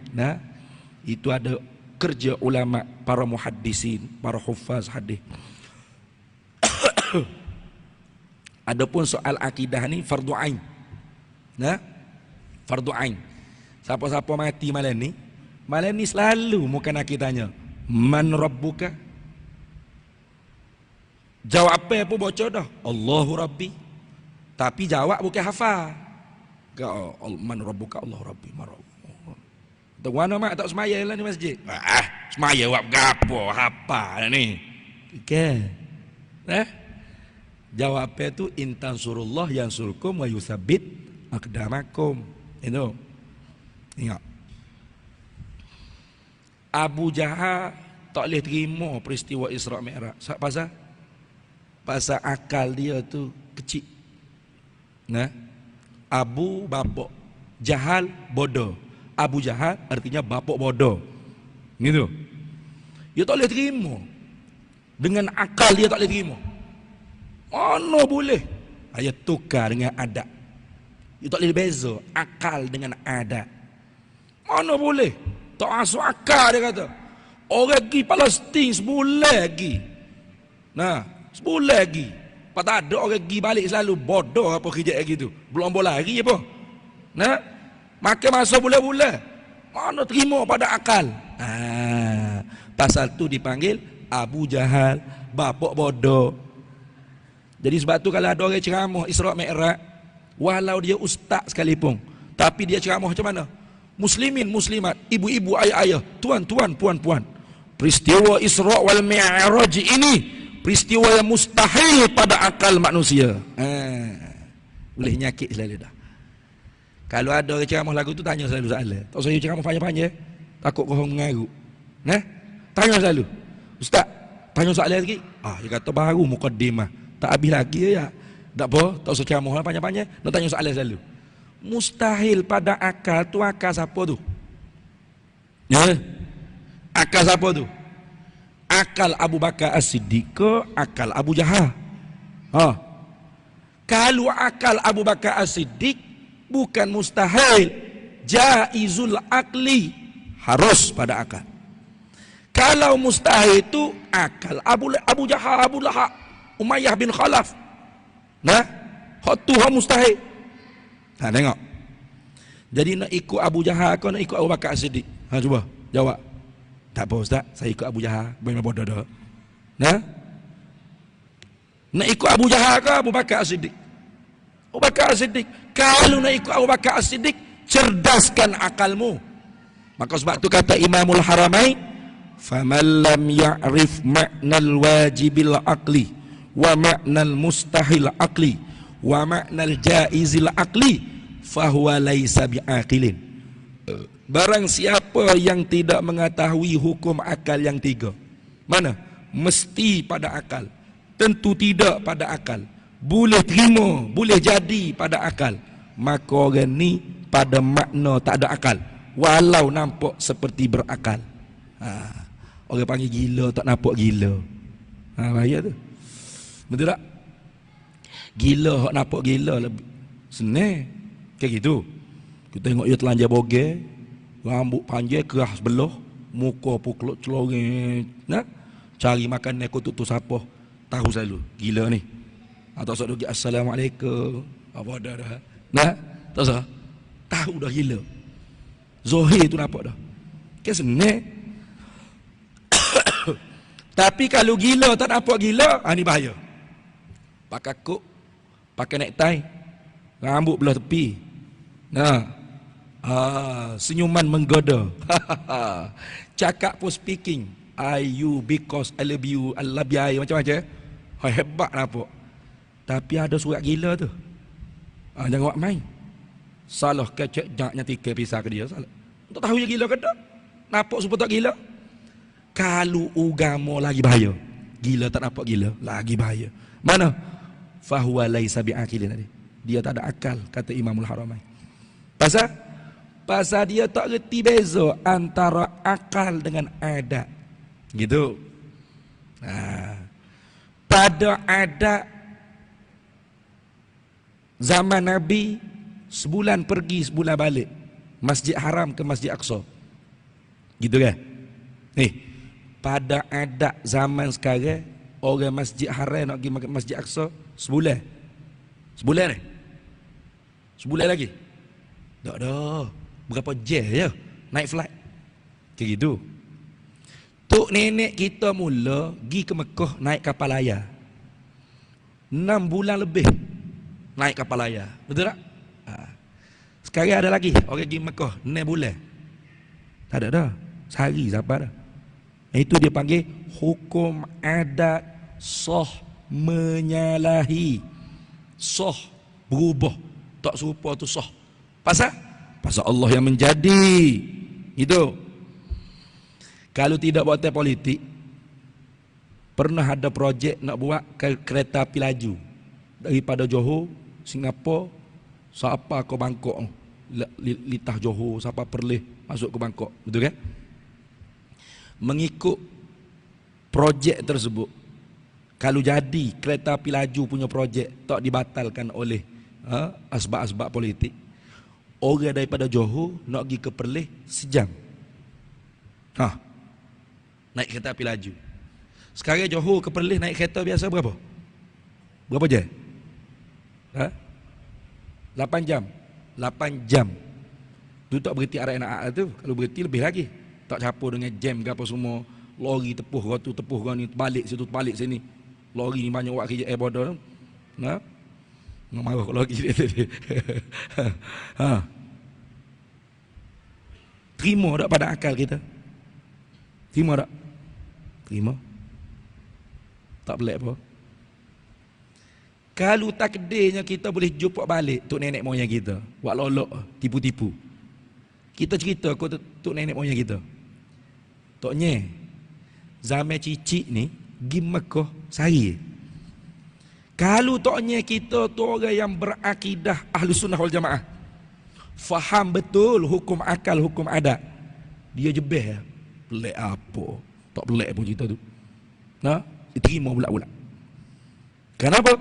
Itu ada kerja ulama, para muhaddisin, para hufaz hadis. Adapun soal akidah ni fardu ain. Fardu ain. Siapa-siapa mati malam ni selalu muka nak tanya, man rabbuka? Jawab apa pun bocor dah, Allahu Rabbi. Tapi jawab bukan hafal. Man rabbuka, Allahu Rabbi, tak mana mak tak semaya lah ni masjid. Semaya buat gapo hafal ni. Okey. Jawab apa tu, intan surullah yansurkum wa yusabbit aqdamakum. Itu. Ingat. Abu Jahal tak boleh terima peristiwa Isra' Mi'raj. Pasal akal dia tu kecil. Abu babak, Jahal bodoh. Abu Jahal artinya bapak bodoh. Gitu. Dia tak boleh terima. Dengan akal dia tak boleh terima. Mana boleh? Dia tukar dengan adat. Dia tak boleh beza akal dengan adat. Mana boleh? Tak masuk akal dia kata. Orang pergi Palestin sebulan lagi. Sebulan lagi. Tak ada orang pergi balik selalu. Bodoh apa kerja gitu. Belum boleh lari apa. Makan masa bulan-bulan. Mana terima pada akal. Pasal tu dipanggil Abu Jahal, bapak bodoh. Jadi sebab tu kalau ada orang ceramah Isra' Mi'raj, walau dia ustaz sekalipun, tapi dia ceramah macam mana? Muslimin, muslimat, ibu-ibu, ayah-ayah, tuan-tuan, puan-puan, peristiwa Isra' wal Mi'raj ini peristiwa yang mustahil pada akal manusia. Boleh nyakit selalu dah. Kalau ada orang ceramah lagu tu, tanya selalu soalan. Tak usah ceramah panjang-panjang, takut korang mengarut. Tanya selalu, ustaz, tanya soalan lagi. Dia kata baru mukaddimah, tak habis lagi ya. Tak apa, tak usah ceramah panjang-panjang, nak tanya soalan selalu. Mustahil pada akal tu, akal siapa tu? Akal siapa tu? Akal Abu Bakar As-Siddiq ke akal Abu Jahal? Kalau akal Abu Bakar As-Siddiq bukan mustahil, jaizul akli, harus pada akal. Kalau mustahil itu akal Abu Jahal, Abu Lahab, Umayyah bin Khalaf. Hak tu hak mustahil. Tengok. Jadi nak ikut Abu Jahal kau nak ikut Abu Bakar As-Siddiq? Cuba jawab. Tak apa ustaz, saya ikut Abu Jahal. Banyak bodoh dah. Nak ikut Abu Jahal ke Abu Bakar As-Siddiq? Abu Bakar As-Siddiq. Kalau nak ikut Abu Bakar As-Siddiq, cerdaskan akalmu. Maka sebab tu kata Imamul Haramain, faman lam ya'rif ma'nal wajibil aqli wa ma'nal mustahil aqli wa ma'nal jaizil aqli fahuwa laisa bi'aqilin. Barang siapa yang tidak mengetahui hukum akal yang tiga, mana? Mesti pada akal, tentu tidak pada akal, boleh terima, boleh jadi pada akal, maka orang ni pada makna tak ada akal, walau nampak seperti berakal. Orang panggil gila tak nampak gila. Bahaya tu. Betul tak? Gila, hak nampak gila lebih senang. Kayak gitu. Kita tengok dia telanjang bogel, rambut panjang keras sebelah, muka pukluk celoreng, nah, cari makan neko tutu siapa? Tahu selalu, gila ni. Atau sok dia assalamualaikum. Apa dah dah. Nah, tak sah. Tahu dah gila. Zohir tu nampak dah. Kayak senang. Tapi kalau gila tak nampak gila, ni bahaya. Pakai kok, pakai necktie, rambut belah tepi. Nah, senyuman menggoda. Cakap pun speaking. I you because I love you, I love you, macam-macam. Hebat nampak. Tapi ada surat gila tu. Jangan buat main. Salah kecek jaknya tiga pisah ke dia, salah. Tak tahu dia gila ke tak? Nampak supaya tak gila? Kalau agama lagi bahaya. Gila tak nampak gila, lagi bahaya. Mana? Fahuwa laisa bi'aqilin tadi. Dia tak ada akal, kata Imamul Haramain. Pasal dia tak reti beza antara akal dengan adat. Gitu. Pada adat zaman Nabi, sebulan pergi, sebulan balik. Masjid Haram ke Masjid Aqsa. Gitu kan? Pada adat zaman sekarang, orang Masjid Haram nak pergi Masjid Aqsa sebulan. Sebulan ni? Sebulan lagi? Tak ada. Berapa jam je naik flight. Macam gitu. Tok nenek kita mula pergi ke Mekah naik kapal layar. 6 bulan lebih naik kapal layar. Betul tak? Sekarang ada lagi orang pergi Mekah 6 bulan. Tak ada dah. Sehari sampai dah. Itu dia panggil hukum adat sah menyalahi. Sah berubah. Tak serupa tu sah. Pasal Allah yang menjadi. Itu. Kalau tidak buat politik, pernah ada projek nak buat kereta api laju daripada Johor, Singapura, siapa ke Bangkok, litah Johor, siapa Perlis masuk ke Bangkok, betul kan? Mengikut projek tersebut, kalau jadi kereta api laju punya projek tak dibatalkan oleh asbab-asbab politik, orang daripada Johor nak pergi ke Perlis sejam. Naik kereta api laju. Sekarang Johor ke Perlis naik kereta biasa berapa? Berapa jam? 8 jam. 8 jam. Tu tak berhenti arah nak tu. Kalau berhenti lebih lagi. Tak campur dengan jam ke apa semua. Lori tepuh kau tu, tepuh kau ni, balik situ, balik sini. Lori ni banyak buat kerja air border. Nah. Marah kalau lagi dia tadi. Terima tak pada akal kita? Terima tak? Terima. Tak pelik apa? Kalau takdirnya kita boleh jumpa balik tok nenek moyang kita, buat lolok, tipu-tipu. Kita cerita ke tok nenek moyang kita. Toknya zaman cicik ni pergi Mekah sehari. Kalau toknya kita tu orang yang berakidah Ahlus Sunnah wal Jamaah, faham betul hukum akal, hukum adat, dia jebeh. Pelik apa? Tak pelik pun cerita tu. Diterima pula-pula. Kenapa?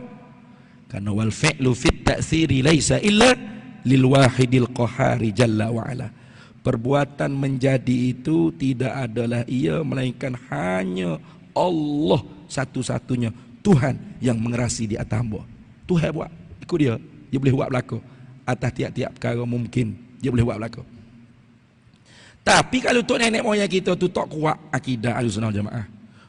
Karena wal fi'lu fit ta'thiri laisa illa lil wahidil qahari jalla wa ala. Perbuatan menjadi itu tidak adalah ia melainkan hanya Allah satu-satunya Tuhan yang mengerasi di atas hamba. Tuhan buat, ikut dia boleh buat berlaku. Atas tiap-tiap perkara mungkin dia boleh buat berlaku. Tapi kalau tok nenek moyang kita tu tak kuat akidah Ahlussunnah wal Jamaah,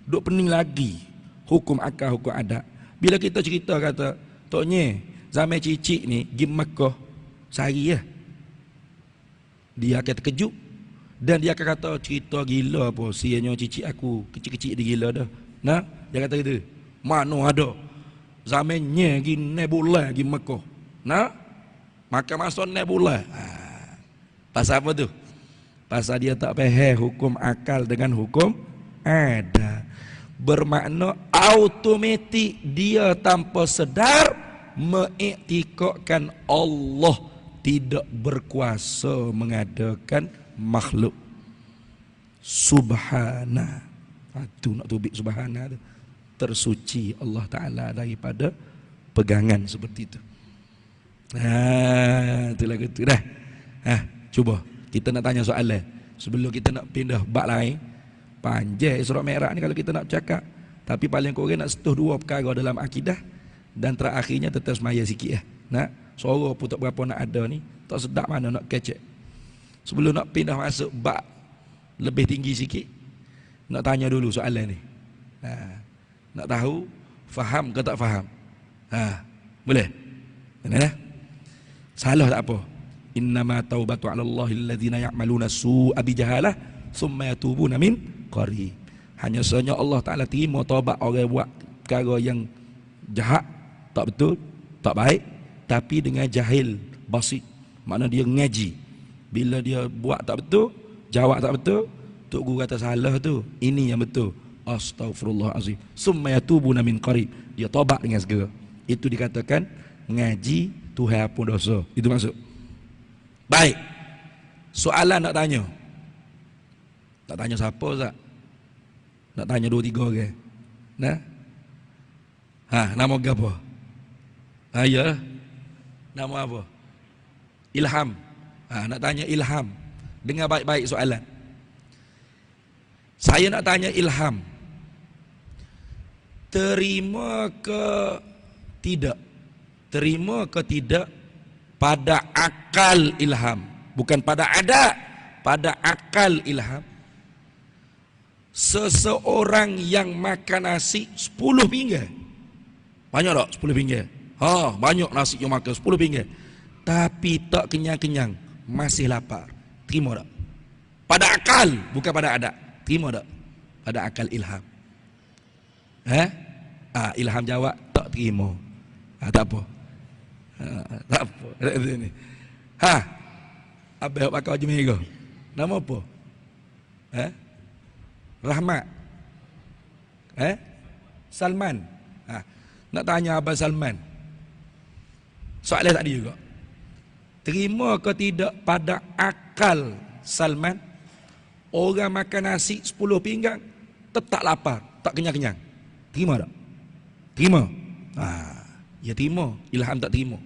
duk pening lagi hukum akal, hukum adat. Bila kita cerita kata toknya zaman cicik ni pergi Mekah sehari ya, dia akan terkejut dan dia akan kata cerita gila apa, sianya cicik aku kecil-kecil dia gila dah. Nah, dia kata gitu. Mana ada zamannya pergi nebula pergi Mekah. Nah, maka masuk nebula. Pasal apa tu? Pasal dia tak faham hukum akal dengan hukum ada. Bermakna automatik dia tanpa sedar mengiktikadkan Allah tidak berkuasa mengadakan makhluk. Subhana. Itu nak tubik subhana tu. tersuci Allah Ta'ala daripada pegangan seperti itu. Itulah gitu dah. Cuba kita nak tanya soalan sebelum kita nak pindah bab lain. Panjang Isra Mi'raj ni kalau kita nak cakap, tapi paling kurang nak sentuh dua perkara dalam akidah, dan terakhirnya tetap semaya sikit Nak suara pun tak berapa nak ada ni, tak sedap mana nak kecek. Sebelum nak pindah masuk bab lebih tinggi sikit, nak tanya dulu soalan ni. Nak tahu faham ke tak faham? Boleh? Mana? Salah tak apa. Innama taubatu 'ala Allahil ladzina ya'maluna su'a bijahalah thumma yatubuna min qarib. Hanya sahaja Allah Ta'ala terima taubat orang buat perkara yang jahat, tak betul, tak baik, tapi dengan jahil basit. Makna dia ngaji. Bila dia buat tak betul, jawab tak betul, tok guru kata salah tu, ini yang betul. Astaghfirullahalazim. Summa yatubuna min qarib. Dia taubat dengan segera. Itu dikatakan ngaji Tuhan ampun dosa. Itu maksud. Baik. Soalan nak tanya. Tak tanya siapa Ustaz? Nak tanya 2-3 orang. Nah. Nama apa? Ya. Nama apa? Ilham. Nak tanya Ilham. Dengar baik-baik soalan. Saya nak tanya Ilham. Terima ke tidak? Terima ke tidak pada akal Ilham? Bukan pada adat, pada akal Ilham. Seseorang yang makan nasi 10 pinggan. Banyak tak 10 pinggan? Banyak nasi yang makan 10 pinggan. Tapi tak kenyang-kenyang, masih lapar. Terima tak? Pada akal, bukan pada adat. Terima tak? Pada akal Ilham. Ilham jawab tak terima. Tak apa. Tak apa. Apa yang pakai baju merah? Nama apa? Rahmat. Salman. Nak tanya Abang Salman. Soalan tadi juga. Terima ke tidak pada akal Salman? Orang makan nasi 10 pinggang tetap lapar, tak kenyang-kenyang. Terima tak? Terima? Ya terima. Ilham tak terima.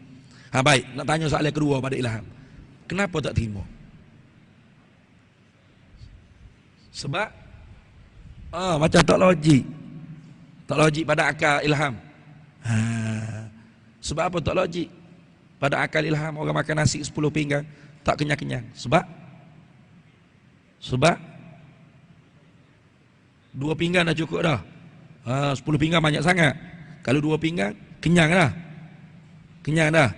Baik, nak tanya soalan kedua pada Ilham. Kenapa tak terima? Sebab macam tak logik. Tak logik pada akal Ilham. Sebab apa tak logik? Pada akal Ilham orang makan nasi 10 pinggang tak kenyang-kenyang. Sebab 2 pinggan dah cukup dah. 10 pinggan banyak sangat. Kalau 2 pinggan kenyang dah. Kenyang dah.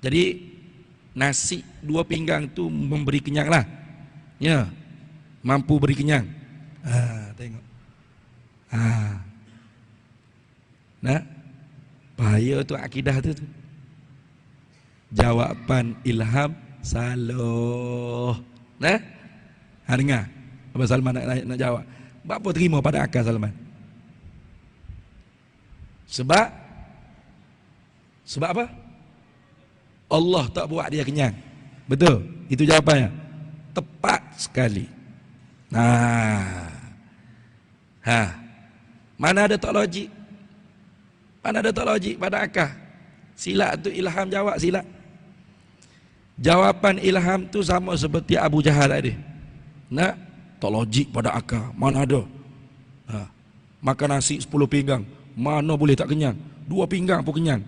Jadi nasi 2 pinggang tu memberi kenyang lah. Ya. Mampu beri kenyang. Tengok. Nah, bahaya tu akidah tu. Jawapan Ilham salah. Nah, dengar. Abang Salman nak jawab. Apa terima pada akal Salman? Sebab apa? Allah tak buat dia kenyang. Betul? Itu jawapannya. Tepat sekali. Mana ada tak logik? Mana ada tak logik pada akal? Silap tu Ilham jawab silap. Jawapan Ilham tu sama seperti Abu Jahal tadi. Tak logik pada akal. Mana ada? Makan nasi 10 pinggang, mana boleh tak kenyang? 2 pinggang pun kenyang.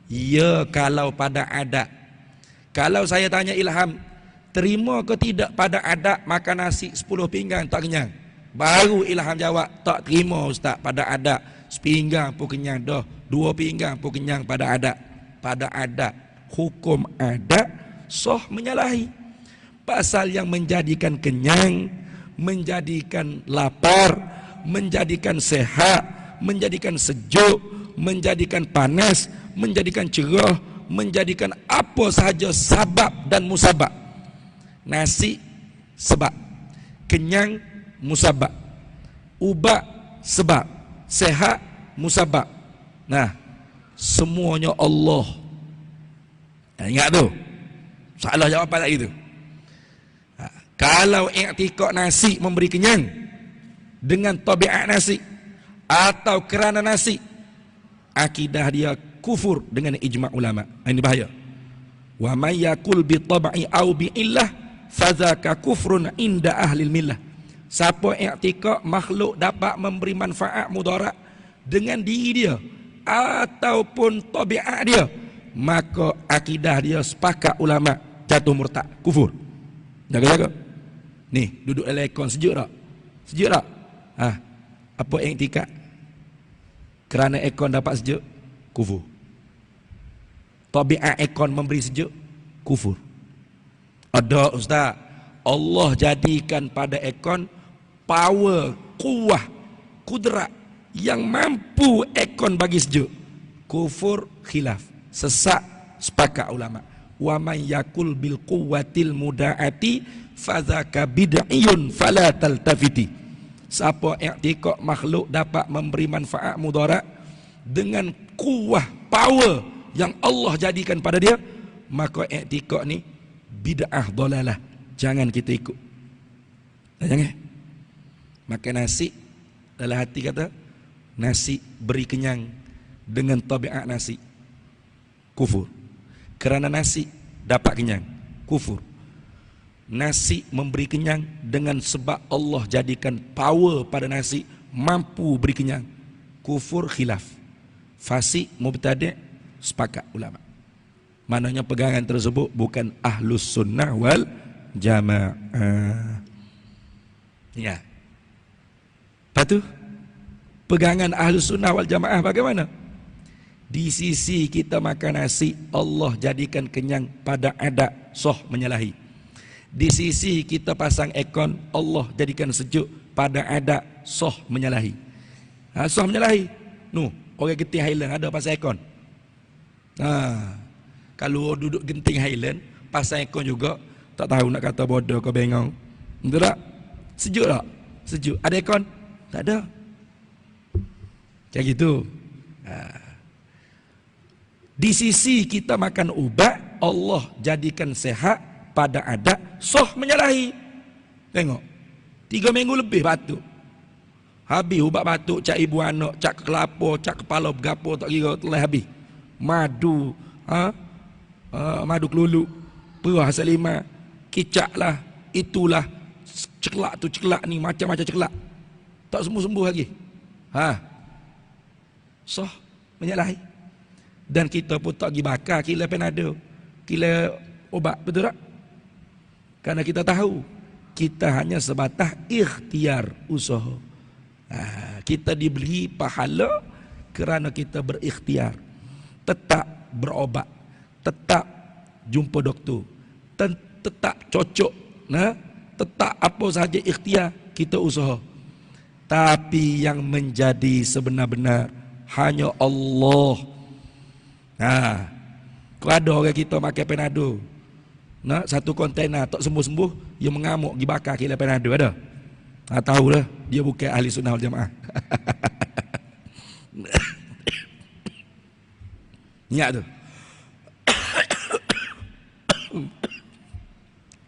Ya, kalau pada adat. Kalau saya tanya Ilham, terima ke tidak pada adat makan nasi 10 pinggang tak kenyang? Baru Ilham jawab, tak terima Ustaz pada adat. Sepinggang pun kenyang dah, 2 pinggang pun kenyang pada adat. Pada adat, hukum adat sah menyalahi. Pasal yang menjadikan kenyang, menjadikan lapar, menjadikan sehat, menjadikan sejuk, menjadikan panas, menjadikan cerah, menjadikan apa sahaja sabab dan musabab. Nasi sebab, kenyang musabab, ubat sebab, sehat musabab. Semuanya Allah. Ingat tu. Salah jawapan lagi tu. Kalau i'tikad nasi memberi kenyang dengan tabiat nasi, atau kerana nasi, akidah dia kufur dengan ijma' ulama. Ini bahaya. Wa may yakul bi tab'i au bi illah fadzaka kufrun inda ahli millah. Siapa i'tikad makhluk dapat memberi manfaat mudarat dengan diri dia ataupun tabiat dia, maka akidah dia sepakat ulama jatuh murtad, kufur. Jaga-jaga. Ni, duduk dalam aircon sejuk tak? Sejuk tak? Apa i'tikad? Kerana aircon dapat sejuk, kufur. Tabiat aircon memberi sejuk, kufur. Ada ustaz, Allah jadikan pada aircon power, kuah, kudrat yang mampu aircon bagi sejuk. Kufur, khilaf, sesat, sepakat ulama. Wa man yakul bil quwwatil mudaati fadzaka bid'iyun fala taltafiti. Siapa i'tikad makhluk dapat memberi manfaat mudarat dengan kuah, power yang Allah jadikan pada dia, maka i'tikad ni bid'ah dalalah, jangan kita ikut. Jangan. Makan nasi, dalam hati kata nasi beri kenyang dengan tabiat nasi, kufur. Kerana nasi dapat kenyang, kufur. Nasi memberi kenyang dengan sebab Allah jadikan power pada nasi mampu beri kenyang, kufur, khilaf. Fasik, mubtadi', sepakat ulama. Maknanya pegangan tersebut bukan ahlus sunnah wal jamaah. Ya. Lepas tu, pegangan ahlus sunnah wal jamaah bagaimana? Di sisi kita makan nasi, Allah jadikan kenyang pada adat, soh menyalahi. Di sisi kita pasang aircon, Allah jadikan sejuk pada adat, soh menyalahi. Soh menyalahi. Orang genting Highland ada pasang aircon. Kalau duduk genting Highland pasang aircon juga, tak tahu nak kata bodoh ke bengong. Betul tak? Sejuk tak? Sejuk. Ada aircon? Tak ada. Macam gitu. Di sisi kita makan ubat, Allah jadikan sehat pada adat, soh menyalahi. Tengok, 3 minggu lebih batuk. Habis ubat batuk, cak ibu anak, cak kelapa, cak kepala bergapo, tak kira telah habis. Madu, madu kelulu, perah salima, kicak lah, itulah, ceklak tu ceklak ni, macam-macam ceklak. Tak sembuh-sembuh lagi. Soh menyalahi. Dan kita pun tak pergi bakar kila Panadol, kila obat, betul tak? Karena kita tahu kita hanya sebatas ikhtiar usaha. Kita diberi pahala kerana kita berikhtiar, tetap berobat, tetap jumpa doktor, tetap cocok, tetap apa sahaja ikhtiar kita usaha. Tapi yang menjadi sebenar-benar hanya Allah. Kalau ada orang kita makan Panadol, satu kontainer tak sembuh-sembuh, dia mengamuk pergi bakar kila Panadol, ada? Tahulah dia bukan ahli sunnah wal jamaah. Niat tu.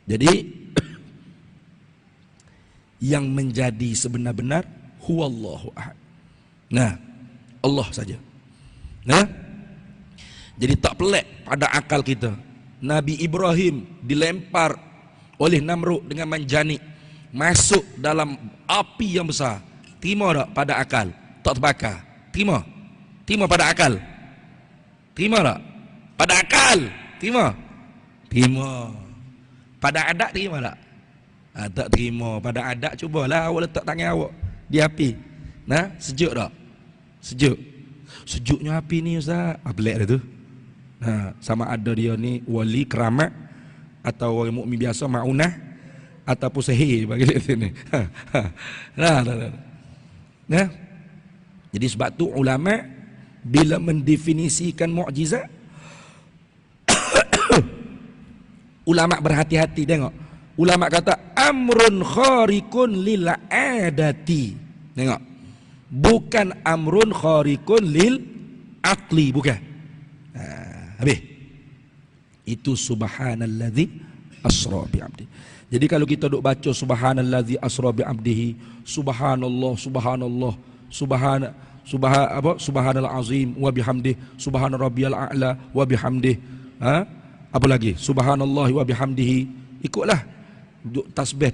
Jadi yang menjadi sebenar-benar huwallahu ahad. Allah saja. Jadi tak pelik pada akal kita. Nabi Ibrahim dilempar oleh Namrud dengan manjani, masuk dalam api yang besar. Terima tak pada akal? Tak terbakar. Terima. Terima pada akal. Terima tak? Pada akal. Terima. Terima. Pada adat terima tak? Tak terima. Pada adat cubalah awak letak tangan awak di api. Sejuk tak? Sejuk. Sejuknya api ni ustaz. Pelik dah tu. Sama ada dia ni wali keramat atau orang mukmin biasa, maunah ataupun sihir bagi dia sini. Jadi sebab tu ulama bila mendefinisikan mukjizat ulama berhati-hati. Tengok, ulama kata amrun khariqun lil adati. Tengok, bukan amrun khariqun lil aqli, bukan. Habis. Itu subhanallazi asra bi abdi. Jadi kalau kita duk baca subhanallazi asra bi abdihi, subhanallah, subhanallah, Subhanal azim wa bihamdih, subhana rabbiyal a'la wa bihamdih. Apa lagi? Subhanallah wa bihamdihi. Ikutlah tasbih.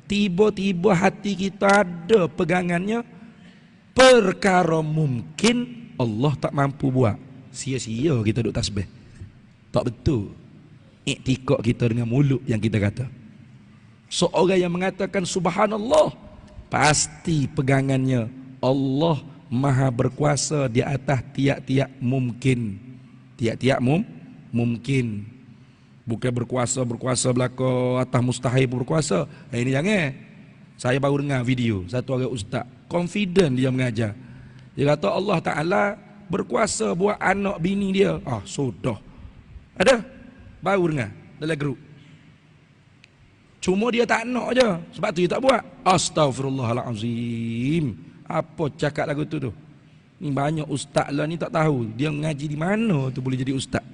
Tiba-tiba hati kita ada pegangannya, perkara mungkin Allah tak mampu buat. Sia-sia kita duk tasbih. Tak betul iktikad kita dengan mulut yang kita kata. Seorang yang mengatakan subhanallah, pasti pegangannya Allah maha berkuasa di atas tiap-tiap mungkin. Tiap-tiap mungkin. Bukan berkuasa belaka atas mustahil berkuasa. Ini jangan. Saya baru dengar video satu orang ustaz, confident dia mengajar. Dia kata Allah Ta'ala berkuasa buat anak bini dia. Sudah. Ada? Baru dengar dalam grup. Cuma dia tak nak je, sebab tu dia tak buat. Astaghfirullahalazim. Apa cakap lagu tu? Ni banyak ustaz lah ni tak tahu dia mengaji di mana tu boleh jadi ustaz.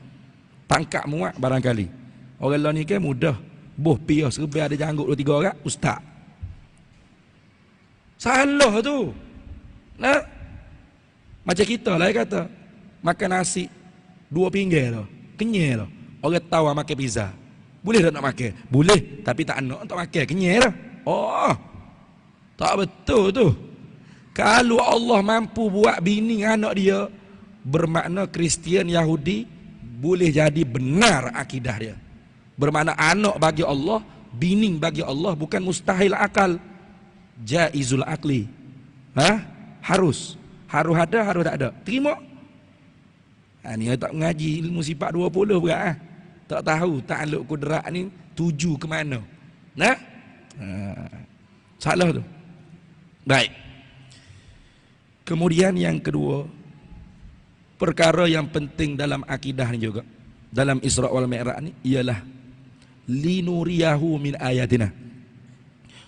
Tangkap muat barangkali. Orang lah ni kan mudah. Boh piyah serba ada janggut 2-3 orang, ustaz. Salah tu. Nah, macam kita lah kata, makan nasi 2 pinggir lah, kenyal lah. Orang tahu makan pizza, boleh tak nak makan? Boleh, tapi tak nak untuk makan, kenyal lah. Tak betul tu. Kalau Allah mampu buat bini anak dia, bermakna Kristian Yahudi boleh jadi benar akidah dia. Bermakna anak bagi Allah, bini bagi Allah bukan mustahil akal, jaizul akli. Harus ada, harus tak ada. Terima. Ni tak mengaji ilmu sifat 20 berat. Tak tahu takluk kudrat ni tuju ke mana. Salah tu. Baik. Kemudian yang kedua, perkara yang penting dalam akidah ni juga, dalam Isra wal Mi'raj ni ialah linuriyahu min ayatina.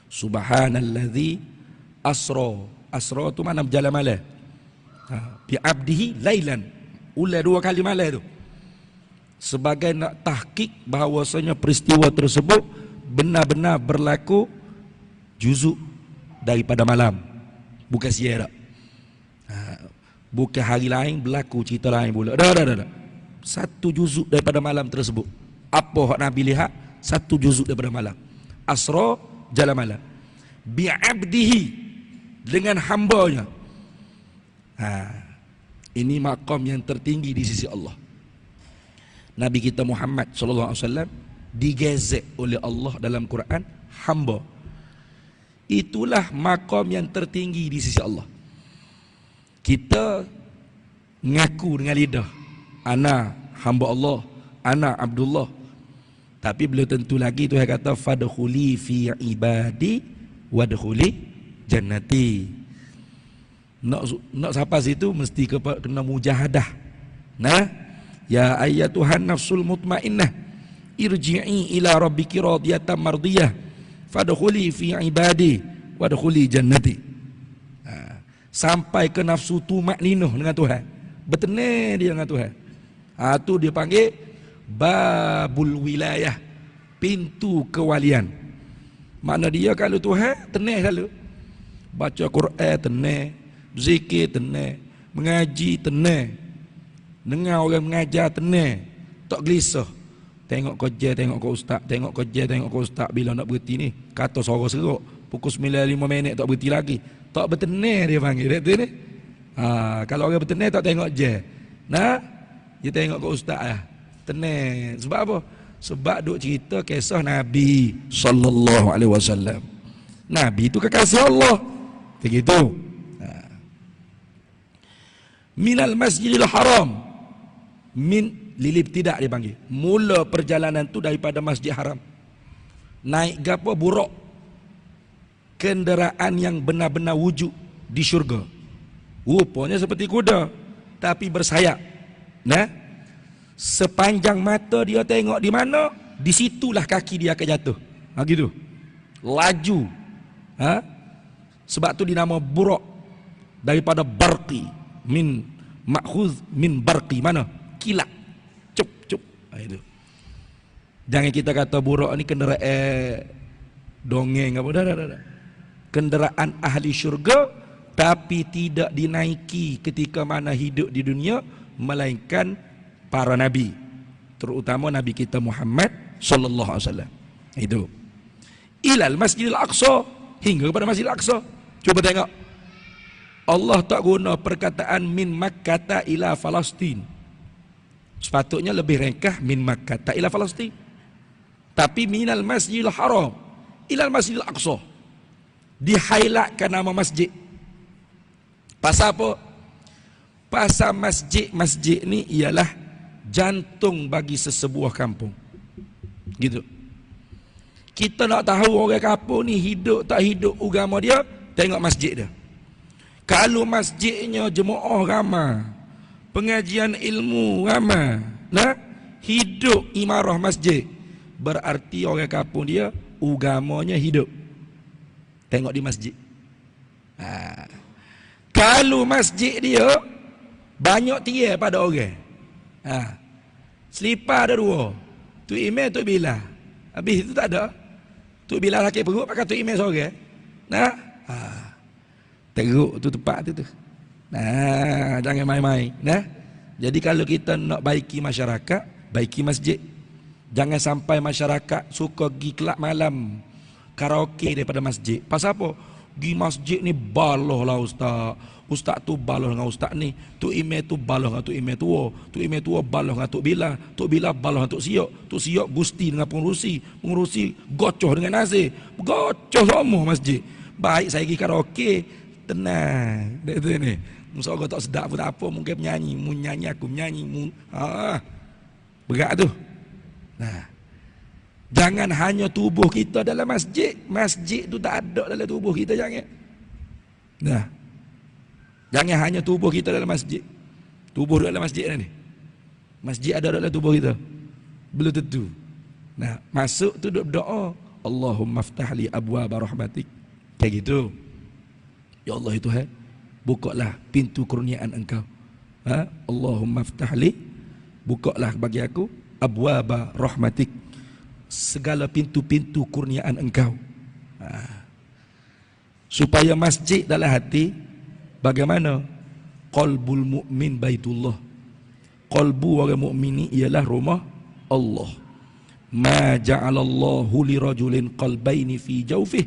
Subhanalladzi asra tu mana berjalan malam. Bi abdihi lailan. Ulang 2 kali malam tu. Sebagai nak tahqiq bahawasanya peristiwa tersebut benar-benar berlaku juzuk daripada malam. Bukan siang tak. Bukan hari lain berlaku cerita lain pula. Dah. Satu juzuk daripada malam tersebut. Apa hak Nabi lihat? Satu juzuk daripada malam. Asra jalan malam. Bi'abdihi, dengan hambanya. Ini maqam yang tertinggi di sisi Allah. Nabi kita Muhammad sallallahu alaihi wasallam digezek oleh Allah dalam Quran hamba. Itulah maqam yang tertinggi di sisi Allah. Kita ngaku dengan lidah, ana hamba Allah, ana Abdullah. Tapi belum tentu lagi Tuhan kata fadkhuli fi ibadi wadkhuli jannati. Nak sampai situ mesti kena mujahadah. Ya ayyatuhan nafsul mutmainnah irji'i ila rabbiki radiyatan mardiyah fadkhuli fi ibadi wadkhuli jannati. Sampai ke nafsu tumakninah dengan Tuhan, bertenang dia dengan Tuhan. Tu dia panggil babul wilayah, pintu kewalian. Makna dia kalau Tuhan tenang selalu. Baca Quran tenang, zikir tenang, mengaji tenang, dengar orang mengajar tenang, tak gelisah. Tengok kerja, tengok ke ustaz, tengok kerja, tengok ke ustaz. Bila nak berhenti ni, kata suara seruk, pukul 9.05 tak berhenti lagi. Tak bertenang dia panggil dia ni. Kalau orang bertenang tak tengok je. Dia tengok ke ustaz lah. Tenang. Sebab apa? Sebab duk cerita kisah Nabi sallallahu alaihi wasallam. Nabi itu kekasih Allah. Begitu. Minal Masjidil Haram. Min lilibtidak dia panggil. Mula perjalanan tu daripada Masjid Haram. Naik gapo buruk. Kenderaan yang benar-benar wujud di syurga. Rupanya seperti kuda, tapi bersayap. Sepanjang mata dia tengok di mana, di situlah kaki dia akan jatuh. Gitu. Laju. Sebab tu dinama buruk daripada barqi, min makhuz min barqi, mana? Kilat. Cup. Itu. Jangan kita kata buruk ni kenderaan dongeng apa dah. Kenderaan ahli syurga tapi tidak dinaiki ketika mana hidup di dunia, melainkan para nabi, terutama nabi kita Muhammad sallallahu alaihi wasallam. Itu ilal Masjidil Aqsa, hingga kepada Masjidil Aqsa. Cuba tengok, Allah tak guna perkataan min Makkah ila Palestin. Sepatutnya lebih ringkas min Makkah ila Palestin, tapi minal Masjidil Haram ilal Masjidil Aqsa. Di-highlightkan nama masjid. Pasal apa? Pasal masjid ni ialah jantung bagi sesebuah kampung. Gitu. Kita nak tahu orang kampung ni hidup tak hidup agama dia, tengok masjid dia. Kalau masjidnya jemaah ramai, pengajian ilmu ramai, nah, hidup imarah masjid, berarti orang kampung dia agamanya hidup. Tengok di masjid. Kalau masjid dia banyak tirai pada orang, selipar ada dua, tu imam tu bila, habis itu tak ada. Tu bila sakit perut pakai tu imam seorang. Nah, teruk tu tempat tu. Nah, jangan main-main. Nah, jadi kalau kita nak baiki masyarakat, baiki masjid. Jangan sampai masyarakat suka pergi kelab malam, karaoke daripada masjid. Pasal apa? Di masjid ni baloh lah ustaz. Ustaz tu baloh dengan ustaz ni. Tu imam tu baloh dengan tu imam tua. Tu imam tua baloh dengan Tok Bila. Tok Bila baloh dengan Tok Siok. Tok Siok gusti dengan pengurusi. Pengurusi gocoh dengan Nazir. Gocoh semua masjid. Baik saya pergi karaoke, tenang. Itu ni. Musa kau tak sedap pun tak apa. Mungkin penyanyi. Mu nyanyi aku menyanyi. Berat tu. Nah, jangan hanya tubuh kita dalam masjid. Masjid tu tak ada dalam tubuh kita, jangan. Nah, jangan hanya tubuh kita dalam masjid. Tubuh dalam masjid ni. Masjid ada dalam tubuh kita, belum tentu. Nah, masuk tu duduk berdoa, Allahumma ftahli abwaaba rahmatik. Kayak gitu. Ya Allah itu bukalah pintu kurniaan engkau. Allahumma ftahli, bukalah bagi aku abwaaba rahmatik, segala pintu-pintu kurniaan engkau. Supaya masjid dalam hati, bagaimana? Qalbul mu'min baitullah. Qalbu orang mukmin ni ialah rumah Allah. Ma ja'alallahu li rajulin qalbaini fi jawfih.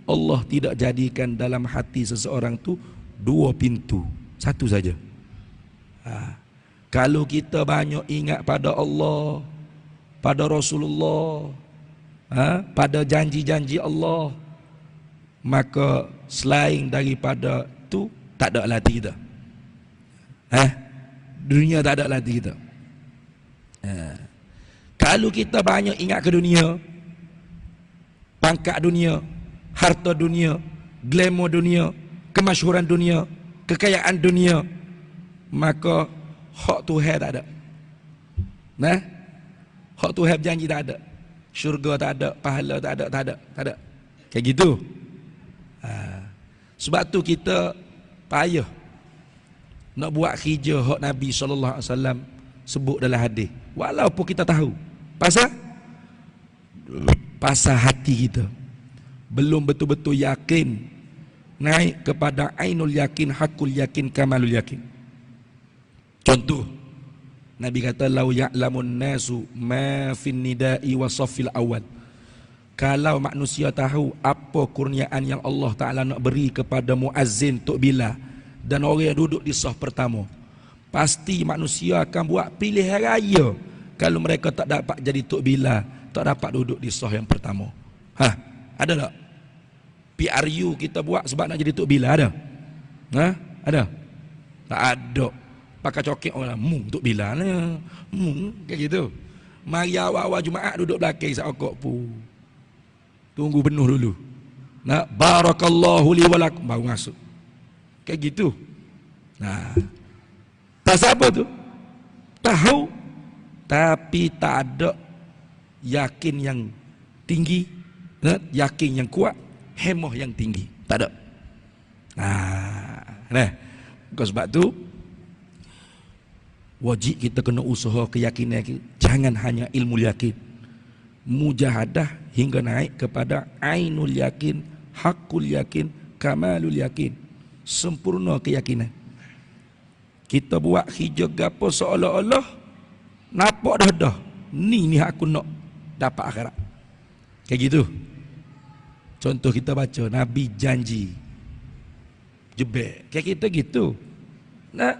Allah tidak jadikan dalam hati seseorang tu dua pintu, satu saja. Kalau kita banyak ingat pada Allah, pada Rasulullah, pada janji-janji Allah, maka selain daripada tu tak ada hati kita. Dunia tak ada hati kita. Kalau kita banyak ingat ke dunia, pangkat dunia, harta dunia, glamour dunia, kemasyhuran dunia, kekayaan dunia, maka hak Tuhan tak ada. Nah, hak Tuhan berjanji tak ada. Syurga tak ada, pahala tak ada. Kayak gitu. Sebab tu kita payah nak buat kerja hak Nabi sallallahu alaihi wasallam sebut dalam hadis. Walaupun kita tahu pasal hati kita belum betul-betul yakin, naik kepada ainul yakin, hakul yakin, kamalul yakin. Contoh, Nabi kata lau ya'lamun nasu ma fin nida'i wa saffil awal. Kalau manusia tahu apa kurniaan yang Allah Ta'ala nak beri kepada muazzin Tok Bila dan orang yang duduk di saf pertama, pasti manusia akan buat pilihan raya. Kalau mereka tak dapat jadi Tok Bila, tak dapat duduk di saf yang pertama. Ada tak? PRU kita buat sebab nak jadi Tok Bila, ada? Ada? Tak ada. Pakai cokek orang, Tok Bila ni, kayak gitu. Mari awal-awal Jumaat duduk belakang isap okok pun. Tunggu penuh dulu. Nah, barakallahu li walakum baru masuk. Kayak gitu. Nah, pasal apa tu? Tahu, tapi tak ada yakin yang tinggi, yakin yang kuat, hemah yang tinggi. Tak ada. Nah, sebab tu wajib kita kena usaha keyakinan kita. Jangan hanya ilmu yakin, mujahadah hingga naik kepada ainul yakin, hakul yakin, kamalul yakin. sempurna keyakinan. Kita buat hijau gapo seolah-olah nampak dah. Ni aku nak dapat akhirat. Kayak gitu. Contoh kita baca Nabi janji jebek. Kayak kita gitu. Nah,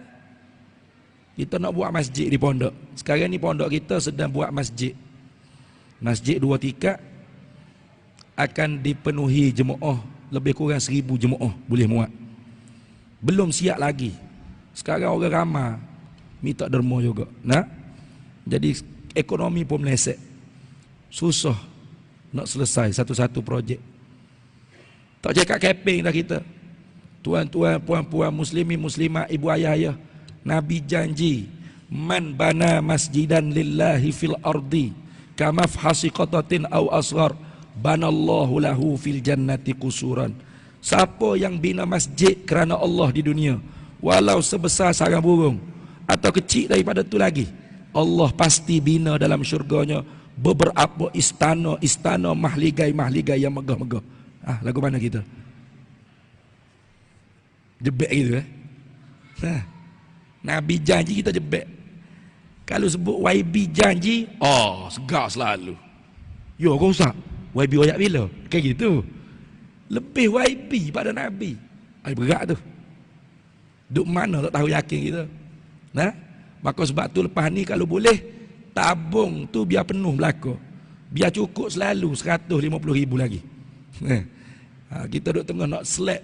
kita nak buat masjid di pondok. Sekarang ni pondok kita sedang buat masjid. Masjid 2 tingkat akan dipenuhi jemaah lebih kurang 1000 jemaah boleh muat. Belum siap lagi. Sekarang orang ramai minta derma juga. Nah, jadi ekonomi pun meleset. Susah nak selesai satu-satu projek. Tak cakap camping dah kita. Tuan-tuan, puan-puan, muslimin, muslimat, ibu ayah, Nabi janji, man bana masjidan lillahi fil ardi kamafhasi qatatin aw asghar banallahu lahu fil jannati qusuran. Siapa yang bina masjid kerana Allah di dunia, walau sebesar sarang burung atau kecil daripada tu lagi, Allah pasti bina dalam syurganya beberapa istana mahligai yang megah-megah. Lagu mana kita? Jebek gitu Nabi janji kita jebek. Kalau sebut YB janji, segar selalu. Yo kau usah YB wayak bila? Kayak gitu. Lebih YB pada Nabi. Berat tu. Duk mana tak tahu yakin kita. Maka sebab tu lepas ni kalau boleh tabung tu biar penuh belaka. Biar cukup selalu 150,000 lagi. Kita duk tengah nak slap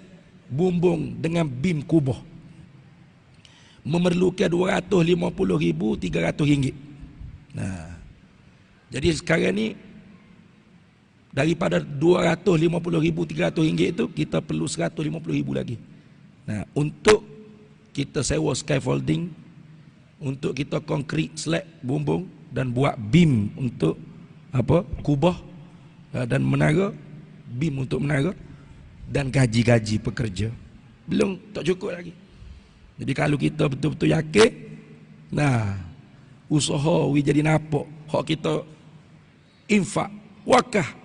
bumbung dengan bim kubah. Memerlukan 250,000 RM300. Jadi sekarang ni daripada 250,000 RM300 itu kita perlu 150,000 lagi. Untuk kita sewa scaffolding, untuk kita konkrit slab bumbung dan buat bim untuk kubah dan menara, bim untuk menara dan gaji-gaji pekerja. Belum tak cukup lagi. Jadi kalau kita betul-betul yakin, usaha we jadi nampak, hak kita infak, wakah,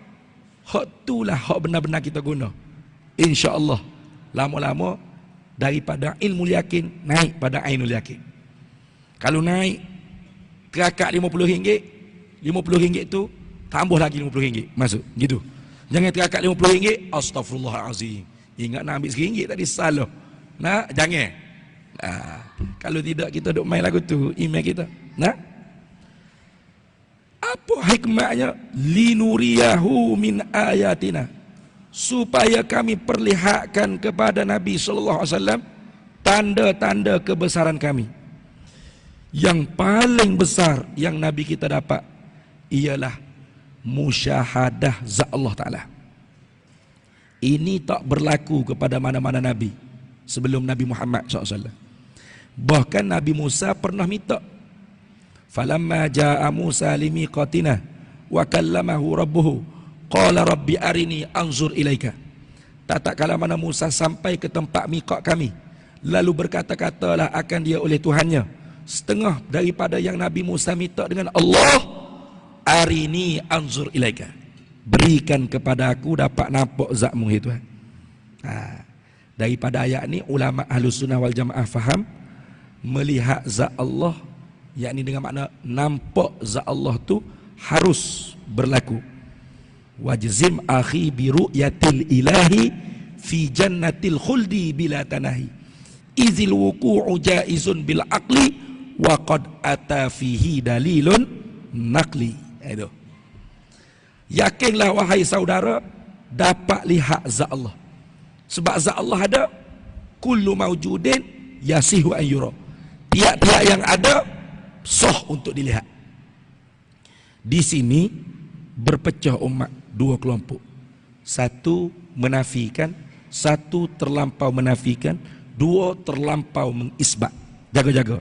hak itulah hak benar-benar kita guna. InsyaAllah lama-lama daripada ilmu yakin naik pada ainul yakin. Kalau naik terakak RM50, RM50 tu tambah lagi RM50 masuk gitu. Jangan terakak RM50, astaghfirullahalazim. Ingat nak ambil RM1 tadi salah. Jangan. Kalau tidak kita duk main lagu tu email kita. Apa hikmahnya? Linuriyahu min ayatina, supaya kami perlihatkan kepada Nabi sallallahu alaihi wasallam tanda-tanda kebesaran kami. Yang paling besar yang Nabi kita dapat ialah musyahadah zat Allah Ta'ala. Ini tak berlaku kepada mana-mana Nabi sebelum Nabi Muhammad SAW. Bahkan Nabi Musa pernah minta, falamma ja'a Musa limiqatina wa kallamahu rabbuhu qala rabbi arini anzur ilaika. Tak kala mana Musa sampai ke tempat miqat kami, lalu berkata-katalah akan dia oleh Tuhannya setengah daripada yang Nabi Musa minta dengan Allah, arini anzur ilaika, berikan kepada aku dapat nampak zatmu hai Tuhan. Daripada ayat ni ulama Ahlus Sunnah wal Jamaah faham melihat zat Allah, yakni dengan makna nampak zat Allah tu harus berlaku. Wajzim akhi bi ru'yatil ilahi fi jannatil khuldi bila tanahi izil wuqu'u jaizun bil aqli wa qad ata fihi dalilun naqli. Itu. Yakinlah wahai saudara dapat lihat zat Allah. Sebab zat Allah ada, kullu maujudin yasihu an yura. Tiap-tiap yang ada sah untuk dilihat. Di sini berpecah umat dua kelompok. Satu menafikan, satu terlampau menafikan, dua terlampau mengisbat. Jaga-jaga.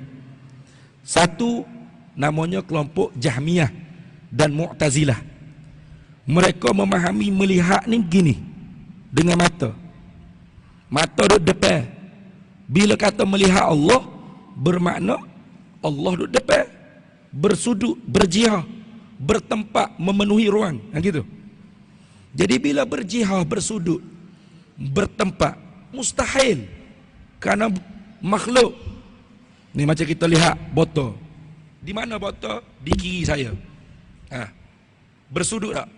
Satu namanya kelompok Jahmiyah dan Mu'tazilah. Mereka memahami melihat ni gini, dengan mata. Mata duduk depan. Bila kata melihat Allah, bermakna Allah duduk depan, bersudut, berjihad, bertempat, memenuhi ruang. Gitu. Jadi bila berjihad, bersudut, bertempat, mustahil Karena makhluk ni macam kita lihat botol. Di mana botol? Di kiri saya. Bersudut tak?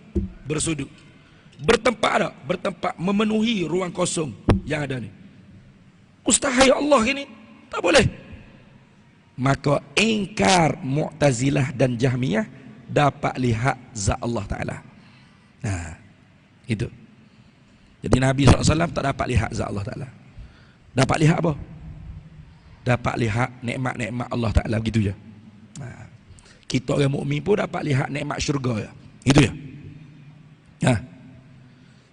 Bersudut. Bertempat tak? Bertempat memenuhi ruang kosong yang ada ni. Mustahil Allah ini. Tak boleh. Maka ingkar Mu'tazilah dan Jahmiyah dapat lihat zat Allah Ta'ala. Itu. Jadi Nabi SAW tak dapat lihat zat Allah Ta'ala. Dapat lihat apa? Dapat lihat nikmat-nikmat Allah Ta'ala, begitu je. Kita orang mukmin pun dapat lihat nikmat syurga ya. Itu ya.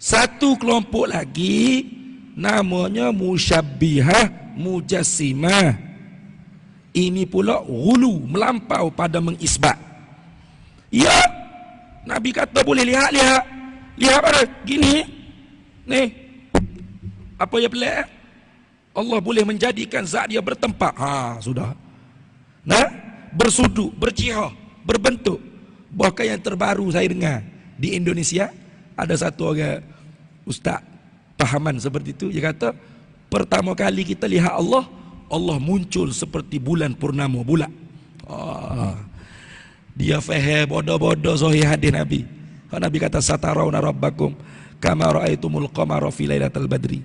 Satu kelompok lagi namanya musyabbihah mujassimah. Ini pula ghulu, melampau pada mengisbat. Ya, Nabi kata boleh lihat. Lihat apa? Gini. Nih. Apa yang pelik? Allah boleh menjadikan zat dia bertempat. Sudah. Bersudut, berjihad, berbentuk. Bahkan yang terbaru saya dengar di Indonesia, ada satu orang ustaz pahaman seperti itu, dia kata pertama kali kita lihat Allah muncul seperti bulan purnama, bulat. Dia faham bodoh-bodoh sahih hadis Nabi. Nabi kata satarawna rabbakum kama raaitumul qamara fi lailatul badri.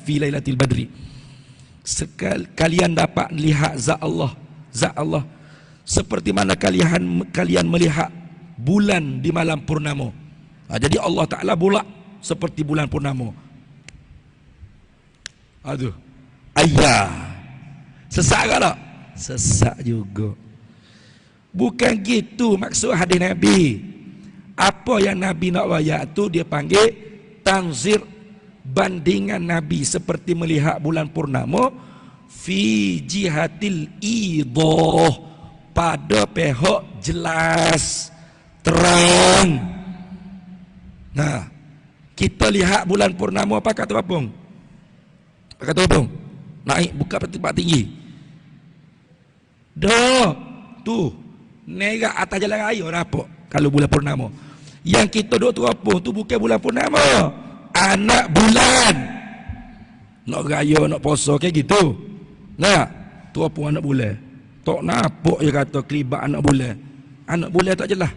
Fi lailatul badri. Kalian dapat lihat zat Allah seperti mana kalian melihat bulan di malam purnama. Jadi Allah Ta'ala bulat seperti bulan purnama. Aduh, sesak tak? Sesak juga. Bukan gitu maksud hadis Nabi. Apa yang Nabi nak wayak tu dia panggil tanzir, bandingan Nabi seperti melihat bulan purnama fi jihatil idah, pada pihak jelas terang. Kita lihat bulan purnama apa kata Bapung? Naik buka tempat tinggi. Tu negak atas jalan raya nampak kalau bulan purnama. Yang kita duduk terapung tu bukan bulan purnama, anak bulan. Nak raya, nak puasa kayak gitu. Terapung anak bulan. Tak nampak je kata kelibat anak bulan. Anak bulan tak jelas.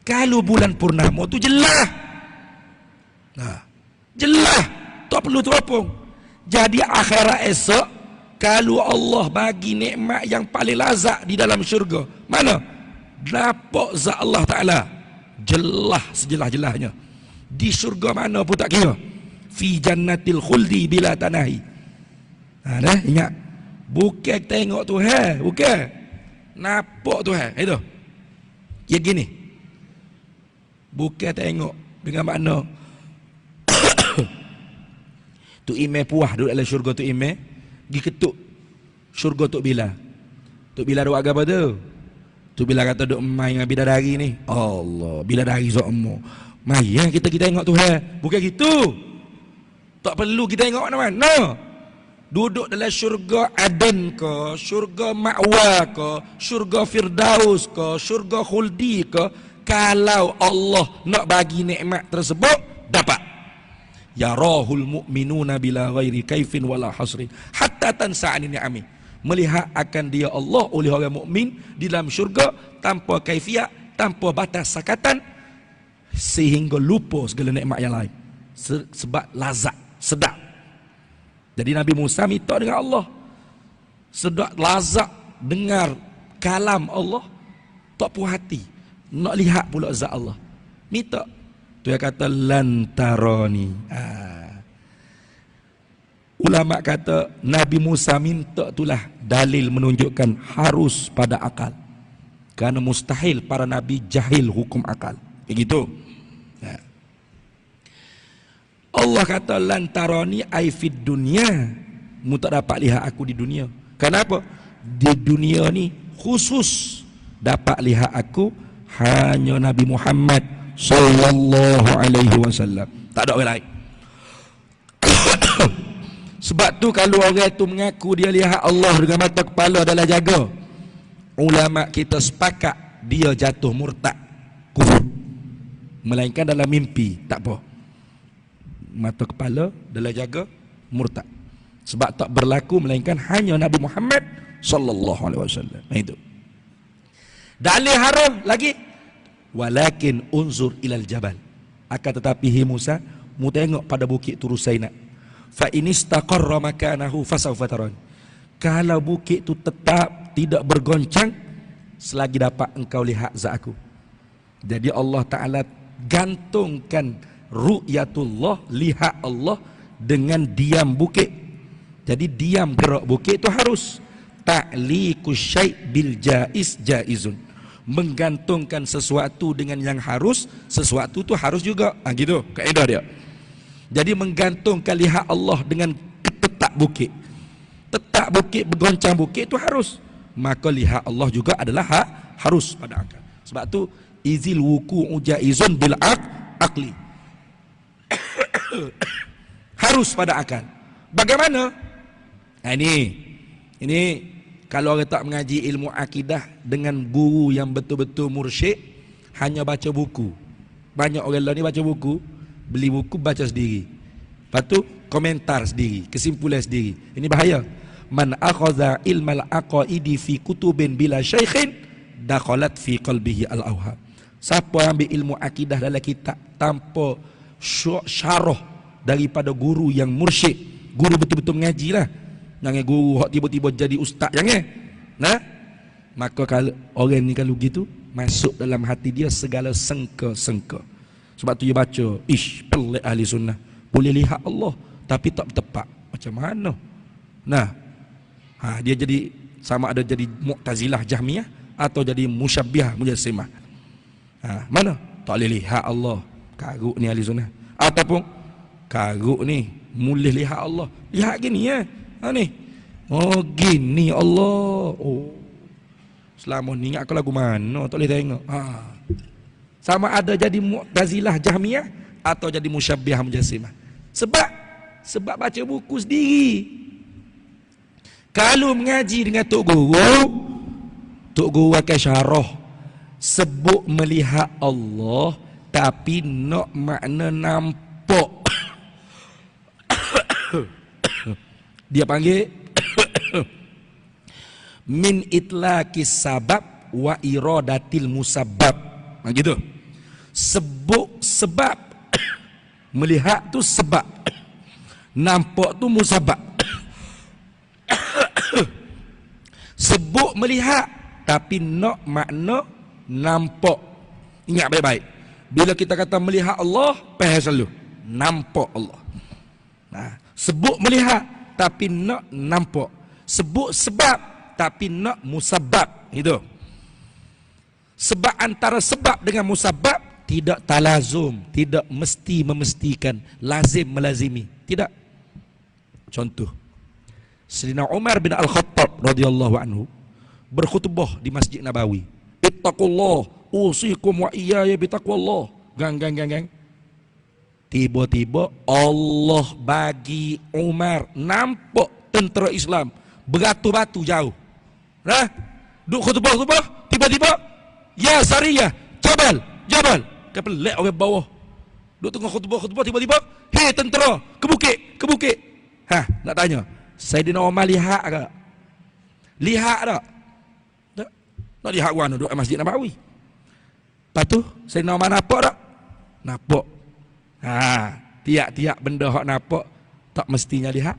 Kalau bulan purnama tu jelas. Jelas. Tak perlu terapung. Jadi akhirat esok, kalau Allah bagi nikmat yang paling lazat di dalam syurga, mana? Nampak zat Allah Ta'ala. Jelas sejelas-jelasnya. Di syurga mana pun tak kira. Fi jannatil khuldi bila tanahi. Ingat. Bukan tengok Tuhan, bukan. Nampak Tuhan. Itu. Ya gini. Bukan tengok dengan makna tu imam puah duduk dalam syurga tu imam, pergi ketuk syurga Tok Bila. Tok Bila duk agak apa tu? Tok Bila kata duk main dengan bidadari ni. Allah, bidadari semua. Mari kita tengok Tuhan. Bukan gitu. Tak perlu kita tengok mana-mana. Duduk dalam syurga Aden ke, syurga Ma'wa ke, syurga Firdaus ke, syurga Khuldi ke, kalau Allah nak bagi nikmat tersebut, dapat. Yarahul mu'minuna bila ghairi kaifin wala hasrin hatta tansa'ani ni'ami. Melihat akan dia Allah oleh orang mukmin di dalam syurga tanpa kaifiat, tanpa batas sakatan, sehingga lupa segala nikmat yang lain. Sebab lazat, sedap. Jadi Nabi Musa minta dengan Allah, sedap lazat dengar kalam Allah, tak puas hati nak lihat pula zat Allah. Minta. Tu yang kata lantaroni. Ulama kata Nabi Musa minta itulah dalil menunjukkan harus pada akal. Kerana mustahil para nabi jahil hukum akal. Begitu. Allah kata lantaroni ai fid dunya. Mu tak dapat lihat aku di dunia. Kenapa? Di dunia ni khusus dapat lihat aku hanya Nabi Muhammad sallallahu alaihi wasallam. Tak ada orang lain. Sebab tu kalau orang tu mengaku dia lihat Allah dengan mata kepala dalam jaga, ulama kita sepakat dia jatuh murtad, kufur. Melainkan dalam mimpi tak apa. Mata kepala dalam jaga, murtad. Sebab tak berlaku melainkan hanya Nabi Muhammad sallallahu alaihi wasallam. Itu. Dalil haram lagi, walakin unzur ilal jabal. Akan tetapi hi Musa, mu tengok pada bukit Tur Saina. Fa inistaqarra makanahu fasawfa taran. Kalau bukit itu tetap tidak bergoncang, selagi dapat engkau lihat zat aku. Jadi Allah Ta'ala gantungkan ru'yatullah, lihat Allah dengan diam bukit. Jadi diam gerak bukit itu harus. Ta'liqu syai' bil jaiz jaizun. Menggantungkan sesuatu dengan yang harus, sesuatu itu harus juga. Gitu kaedah dia. Jadi menggantungkan lihat Allah dengan tetap bukit. Tetap bukit, bergoncang bukit itu harus. Maka lihat Allah juga adalah harus pada akal. Sebab tu izil wuku'u jaizun bil aqli. Harus pada akal. Bagaimana? Nah ini kalau orang tak mengaji ilmu akidah dengan guru yang betul-betul mursyid, hanya baca buku. Banyak orang lain ni baca buku, beli buku baca sendiri. Lepas tu komentar sendiri, kesimpulan sendiri. Ini bahaya. Man akhadha ilmal aqaidi fi kutubin bila syaikhin dakhalat fi qalbihi al-awham. Siapa ambil ilmu akidah dalam kitab tanpa syarah daripada guru yang mursyid, guru betul-betul mengaji lah. Jangan guru hok tiba-tiba jadi ustaz, jangan. Nah, maka kalau orang ni kalau gitu, masuk dalam hati dia segala sengka-sengka. Sebab tu dia baca, ish, pelik ahli sunnah. Boleh lihat Allah tapi tak tepat. Macam mana? Nah, dia jadi sama ada jadi Mu'tazilah Jahmiyah atau jadi Musyabbihah Mujassimah. Mana? Tak boleh lihat Allah. Karuk ni ahli sunnah. Ataupun karuk ni mulih lihat Allah. Lihat gini ya. Ni. Oh gini Allah. Oh. Selama ni ingat aku lagu mana tak boleh tengok. Sama ada jadi Mu'tazilah Jahmiyah atau jadi Musyabbihah Mujassimah. Sebab baca buku sendiri. Kalau mengaji dengan Tok Guru akan syarah. Sebut melihat Allah tapi nak makna nampak. Dia panggil min itlaqis sabab wa iradatil musabbab. Gitu. Sebut sebab. Melihat tu sebab. Nampak tu musabab. Sebut melihat tapi nak makna nampak. Ingat baik-baik. Bila kita kata melihat Allah, faham selalu. Nampak Allah. Nah, sebut melihat tapi nak nampak. Sebut sebab tapi nak musabab. Itu. Sebab antara sebab dengan musabab tidak talazum, tidak mesti memestikan, lazim melazimi. Tidak. Contoh. Sayyidina Umar bin Al-Khattab radhiyallahu anhu berkhutbah di Masjid Nabawi. Ittaqullah, usikum wa iyaya bitaqwallah. Gang. Tiba-tiba Allah bagi Umar nampak tentera Islam beratus-batu jauh. Nah, duk khutbah, tiba-tiba ya Sariyah, Jabal. Kepelek orang bawah. Duk tengah khutbah, tiba-tiba, hei tentera, ke bukit. Nak tanya, Sayyidina Umar lihat tak? Lihat tak? Nak lihat mana duk Masjid Nabawi. Lepas tu, Sayyidina Umar nampak tak? Nampak. Tiap-tiap benda hak nampak tak mestinya lihat.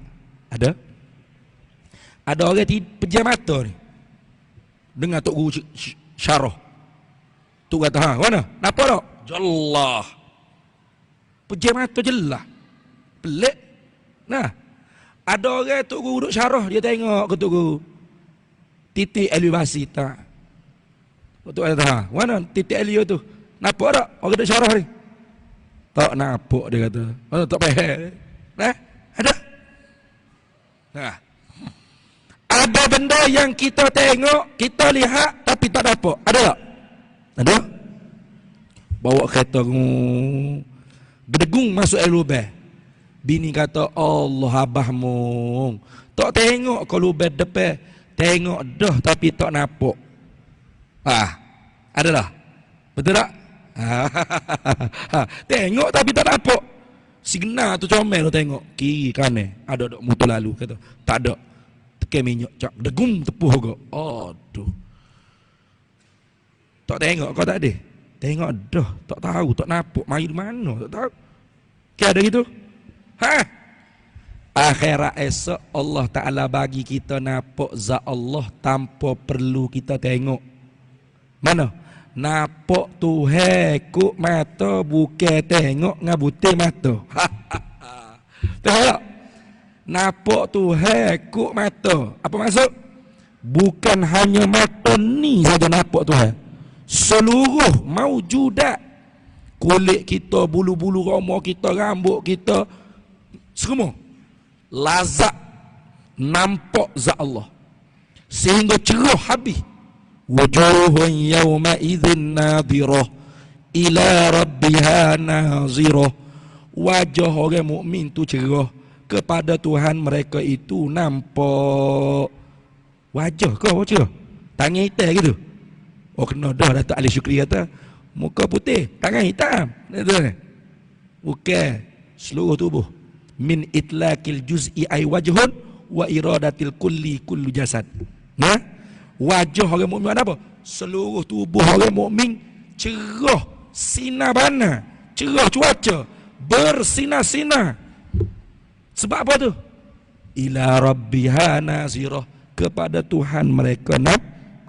Ada orang pejam mata ni. Dengar Tok Guru syarah. Tu kata, mana? Nampak tak? Jelas. Pejam mata jelas. Pelik. Nah, ada orang Tok Guru duduk syarah, dia tengok ke Tok Guru. Titik elevasi tak? Tu kata, mana titik elio tu? Nampak tak? Orang duduk syarah ni. Tak nampak dia kata. Mana tak faham. Nah, ada. Nah. Ada benda yang kita tengok, kita lihat tapi tak nampak. Ada tak? Ada. Bawa kereta berdegung masuk lubang. Bini kata, Allah abahmu. Tak tengok ke lubang depan. Tengok dah tapi tak nampak. Adalah. Betul tak? Tengok tapi tak nampak. Signal tu comel tu tengok kiri kanan ada motor lalu kata tak ada tekan minyak cak degum tepuh kau. Aduh. Tak tengok kau tak ada. Tengok dah tak tahu tak nampak mai di mana tak tahu. Ke ada gitu? Ha? Akhirat esok Allah Taala bagi kita nampak zat Allah tanpa perlu kita tengok. Mana? Nampak Tuhan kuk mata bukan tengok ngabuti mata. Tengok. Nampak Tuhan kuk mata. Apa maksud? Bukan hanya mata ni saja nampak Tuhan. Seluruh maujudat. Kulit kita, bulu-bulu roma kita, rambut kita, semua lazat nampak zat Allah. Sehingga cerah habis. Wujuhun yawma idzin nadhirah ila rabbiha nazirah. Wajah orang mukmin tu cerah, kepada Tuhan mereka itu nampak. Wajah kau cerah, tangan hitam gitu. Oh kena dah Datuk Ali Syukri kata muka putih, tangan hitam. Bukan seluruh tubuh. Min itlaqil juz'i ay wajhun wa iradatil kulli kullu jasad. Nah, wajah orang mukmin ada apa? Seluruh tubuh orang mukmin cerah, sinar bana, cerah cuaca, bersinar-sinar. Sebab apa tu? Ila rabbiha nazirah, kepada Tuhan mereka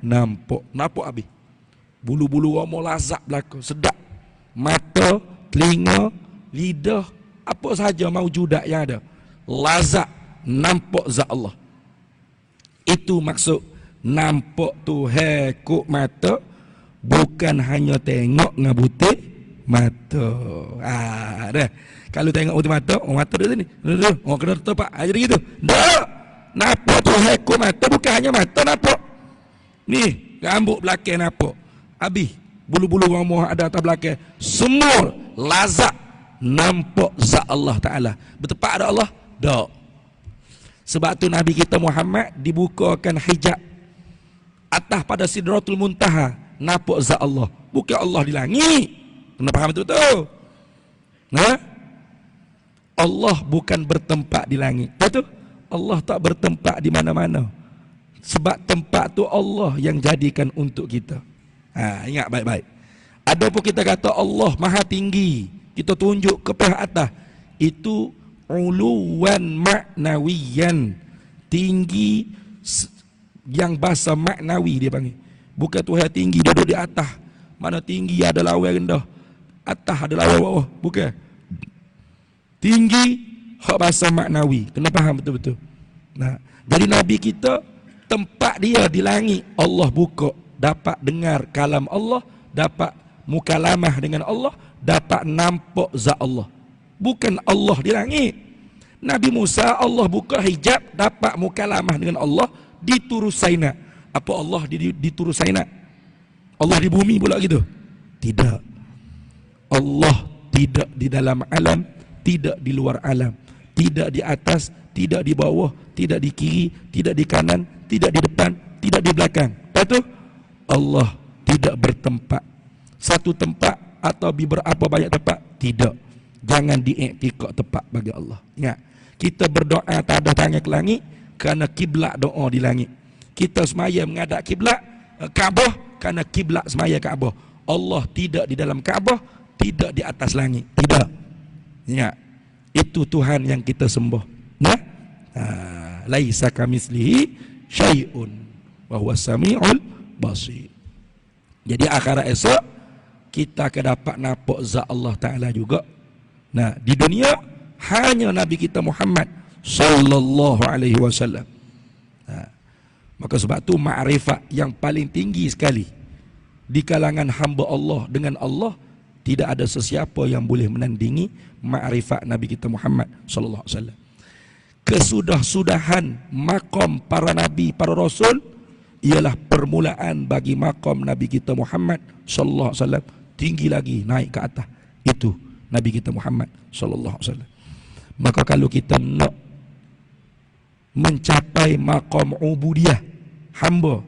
nampak. Nampak habis. Bulu-bulu roma lazat belaka, sedap. Mata, telinga, lidah, apa sahaja maujudat yang ada. Lazat nampak zat Allah. Itu maksud nampak Tuhan kuk mata, bukan hanya tengok ngabutik mata. Dah. Kalau tengok butik mata, mata dia sini. Kena tepak aja gitu. Dah. Nampak Tuhan kuk mata, bukan hanya mata nampak. Ni, rambut belakang nampak. Habis, bulu-bulu roma ada atas belakang. Semua lazat nampak zat Allah Ta'ala. Bertepak ada Allah? Tak. Sebab tu Nabi kita Muhammad dibukakan hijab atas pada Sidratul Muntaha, nampak zat Allah. Bukan Allah di langit. Kena faham betul-betul. Nah, Allah bukan bertempat di langit. Betul? Allah tak bertempat di mana-mana. Sebab tempat tu Allah yang jadikan untuk kita. Ingat baik-baik. Adapun kita kata Allah maha tinggi, kita tunjuk ke pihak atas, itu uluwan maknawiyan, tinggi yang bahasa maknawi dia panggil. Bukan Tuhan tinggi duduk di atas. Mana tinggi ada lawan rendah, atas ada lawan bawah. Bukan. Tinggi hak bahasa maknawi. Kena faham betul-betul. Nah, jadi Nabi kita tempat dia di langit. Allah buka, dapat dengar kalam Allah, dapat mukalamah dengan Allah, dapat nampak zat Allah. Bukan Allah di langit. Nabi Musa Allah buka hijab, dapat mukalamah dengan Allah di Turu Saina. Apa Allah di Turu Saina? Allah di bumi pula gitu? Tidak. Allah tidak di dalam alam, tidak di luar alam, tidak di atas, tidak di bawah, tidak di kiri, tidak di kanan, tidak di depan, tidak di belakang. Betul? Allah tidak bertempat. Satu tempat atau berapa banyak tempat? Tidak. Jangan diiktikad tempat bagi Allah. Ingat, kita berdoa tak ada tangan ke langit kerana kiblat doa di langit. Kita semaya menghadap kiblat Kaabah kerana kiblat semaya Kaabah. Allah tidak di dalam Kaabah, tidak di atas langit. Tidak. Ingat, itu Tuhan yang kita sembah. Nah, laisa kamitslihi syai'un wa huwas samiul basir. Jadi akhirat esok kita akan dapat nampak zat Allah Ta'ala juga. Nah, di dunia hanya Nabi kita Muhammad sallallahu alaihi wasallam. Maka sebab tu makrifat yang paling tinggi sekali di kalangan hamba Allah dengan Allah, tidak ada sesiapa yang boleh menandingi makrifat Nabi kita Muhammad sallallahu alaihi wasallam. Kesudah-sudahan maqam para nabi, para rasul ialah permulaan bagi maqam Nabi kita Muhammad sallallahu alaihi wasallam, tinggi lagi naik ke atas. Itu Nabi kita Muhammad sallallahu alaihi wasallam. Maka kalau kita nak mencapai maqam ubudiyah hamba,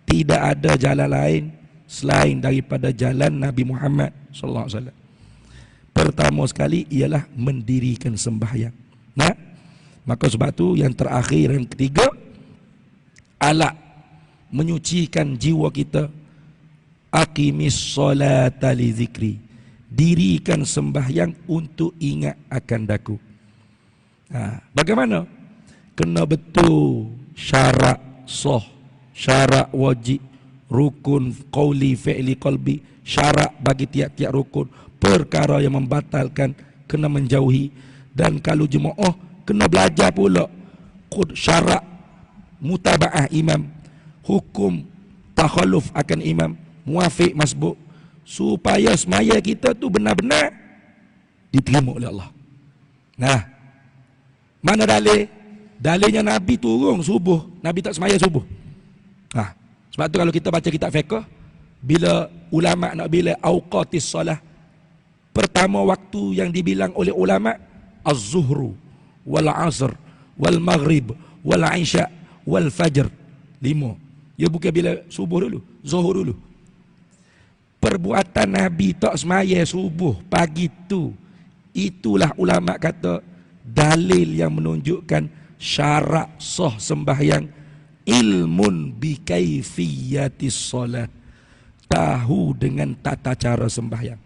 tidak ada jalan lain selain daripada jalan Nabi Muhammad sallallahu alaihi wasallam. pertama sekali ialah mendirikan sembahyang. Nah, maka sebab tu yang terakhir, yang ketiga, alat menyucikan jiwa kita. Aqimis solata li zikri, dirikan sembahyang untuk ingat akan daku. Bagaimana? Kena betul syarat sah, syarat wajib, rukun qauli fi'li qalbi, syarat bagi tiap-tiap rukun, perkara yang membatalkan kena menjauhi. Dan kalau jemaah kena belajar pula syarat mutaba'ah imam, hukum takhalluf akan imam, muafiq masbuk, supaya semaya kita tu benar-benar diterima oleh Allah. Nah, mana dalil? Dalilnya Nabi turun subuh, Nabi tak semaya subuh. Sebab tu kalau kita baca kitab fiqh, bila ulama nak bila awqatis solah, pertama waktu yang dibilang oleh ulama az-zuhru wal asr wal maghrib wal isya wal fajr, 5. Ya bukan bila subuh dulu, zuhur dulu. Perbuatan Nabi tak semaya subuh pagi tu, itulah ulama kata dalil yang menunjukkan syarat sah sembahyang. Ilmun bi kaifiyatis solat, tahu dengan tata cara sembahyang.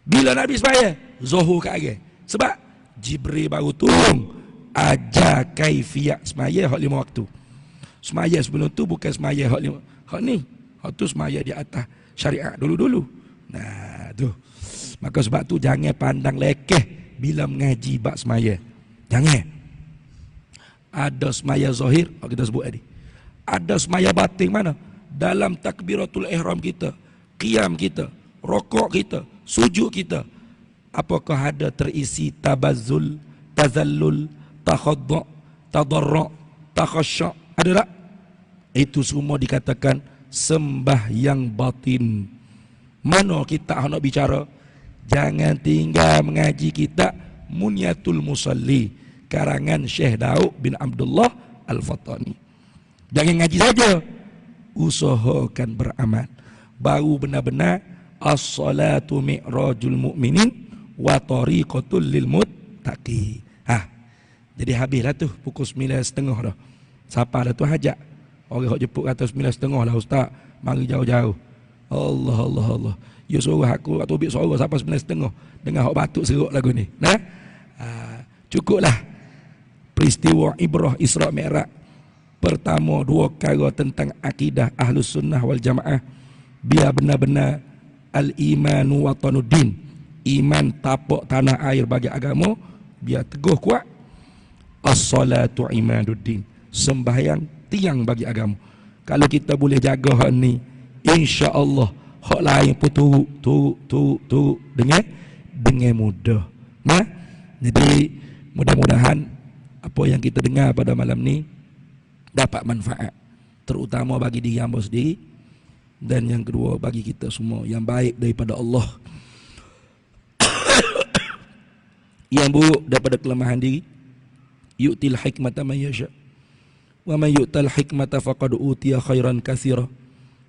Bila Nabi sembahyang zuhur kat akhir, sebab Jibril baru turun ajar kaifiyat sembahyang hak 5 waktu. Sembahyang sebelum tu bukan sembahyang hak 5, hak ni, hak tu sembahyang di atas syariat dulu-dulu. Nah tu, maka sebab tu jangan pandang lekeh bila mengaji bab sembahyang. Jangan. Ada sembahyang zahir, kita sebut tadi. Ada sembahyang batin mana? Dalam takbiratul ihram kita, qiyam kita, rokok kita, sujud kita, apakah ada terisi tabazzul, tazallul, takhaddu', tadarru', takhasyu'? Ada tak? Itu semua dikatakan sembahyang batin. Mana kita nak bicara? Jangan tinggal mengaji kitab Munyatul Musalli karangan Syekh Daud bin Abdullah Al-Fattani. Jangan ngaji saja, usahakan beramal. Baru benar-benar as-salatu mi'rajul mu'minin wa tariqatul lil muttaqi. Jadi habislah tu pukul 9.30 dah. Siapa dah tu hajat? Orang hok jemput kata 9.30 lah ustaz, mari jauh-jauh. Allah. Ya suruh aku atau ubik suara sampai 9.30 dengan hok batuk seruk lagu ni. Nah, cukuplah peristiwa ibrah Isra Mi'raj. Pertama, 2 perkara tentang akidah Ahlus Sunnah wal Jamaah. Biar benar-benar al-imanu watanuddin, iman tapak tanah air bagi agama, biar teguh kuat. As-salatu imaduddin, sembahyang tiang bagi agama. Kalau kita boleh jaga hak ni, insya-Allah hak lain pun turut dengan mudah. Nah, jadi mudah-mudahan apa yang kita dengar pada malam ni dapat manfaat, terutama bagi diri hamba sendiri, dan yang kedua bagi kita semua, yang baik daripada Allah, yang buruk daripada kelemahan diri. Yu'til hikmata man yasha wa man yu'tal hikmata faqad utiya khairan katsira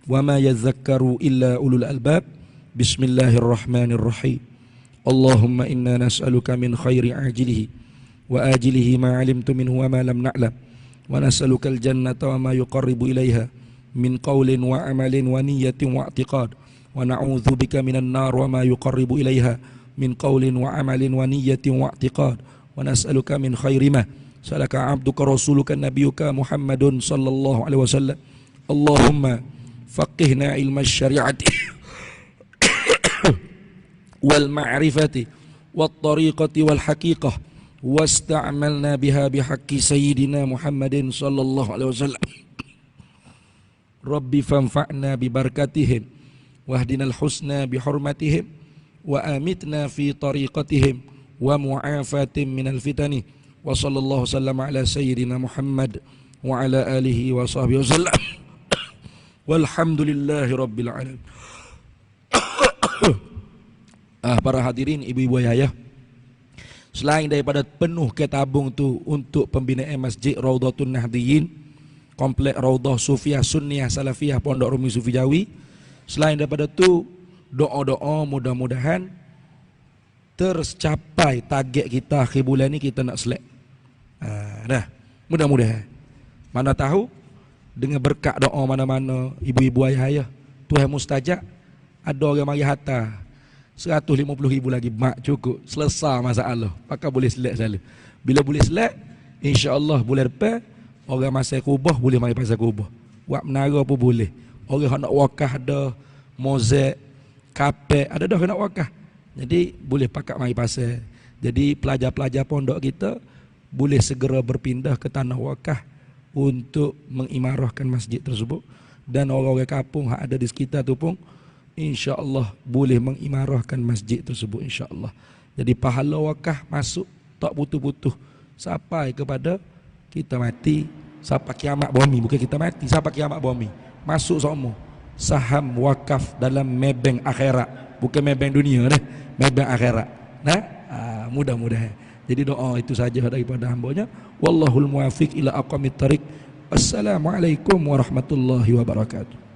wa ma yadhakkaru illa ulul albab. Bismillahirrahmanirrahim. Allahumma inna nas'aluka min khairi ajilihi wa ajilihi ma 'alimtu minhu wa ma lam na'lam, wa nas'aluka al-jannata wa ma yuqarribu ilaiha min qawlin wa amalin wa niyyatin wa i'tiqad, wa na'udzu bika minan nar wa ma yuqarribu ilaiha min qawlin wa amalin wa niyyatin wa i'tiqad, wa nas'aluka min khairi ma salaka 'abduka rasuluka nabiyyuka Muhammadun sallallahu alaihi wasallam. Allahumma faqihna ilma syari'ati wal ma'rifati wat tariqati wal haqiqah wasta'malna biha bihaqqi sayyidina Muhammadin sallallahu alaihi wasallam. Rabbi fanfa'na bi barakatihim wahdinal husna bi hurmatihim wa amitna fi tariqatihim wa mu'afatin minal fitani wa sallallahu sallama ala sayyidina Muhammad wa ala alihi wa sahbihi wasallam. Walhamdulillahi rabbil alamin. Para hadirin, ibu-ibu ayah, selain daripada penuh ke tabung tu untuk pembinaan Masjid Raudhatun Nahdiyin, komplek Raudhah Sufiah Sunniyah Salafiyah Pondok Rumi Sufi Jawi, selain daripada tu doa-doa mudah-mudahan tercapai target kita akhir bulan ni, kita nak select. Dah, mudah-mudahan. Mana tahu dengan berkat doa mana-mana ibu-ibu ayah-ayah, Tuhan mustajab, ada orang mari hantar 150,000 lagi, mak cukup, selesai masalah. Pakai boleh select selalu. Bila boleh select, insya-Allah bulan depan orang masai kubah boleh mari pasal kubah. Buat menara pun boleh. Orang nak wakaf ada, mozaik, kapek, ada dah nak wakaf. Jadi boleh pakai mari pasal. Jadi pelajar-pelajar pondok kita boleh segera berpindah ke tanah wakaf untuk mengimarahkan masjid tersebut, dan orang-orang kampung yang ada di sekitar tu pun insya-Allah boleh mengimarahkan masjid tersebut, insya-Allah. Jadi pahala wakaf masuk tak putus-putus sampai kepada kita mati, sampai kiamat bumi. Bukan kita mati, sampai kiamat bumi masuk semua saham wakaf dalam maybank akhirat, bukan maybank dunia dah, maybank akhirat. Nah, mudah-mudahan. Jadi doa itu saja daripada hamba-Nya. Wallahul muwaffiq ila aqwamit thariq. Assalamualaikum warahmatullahi wabarakatuh.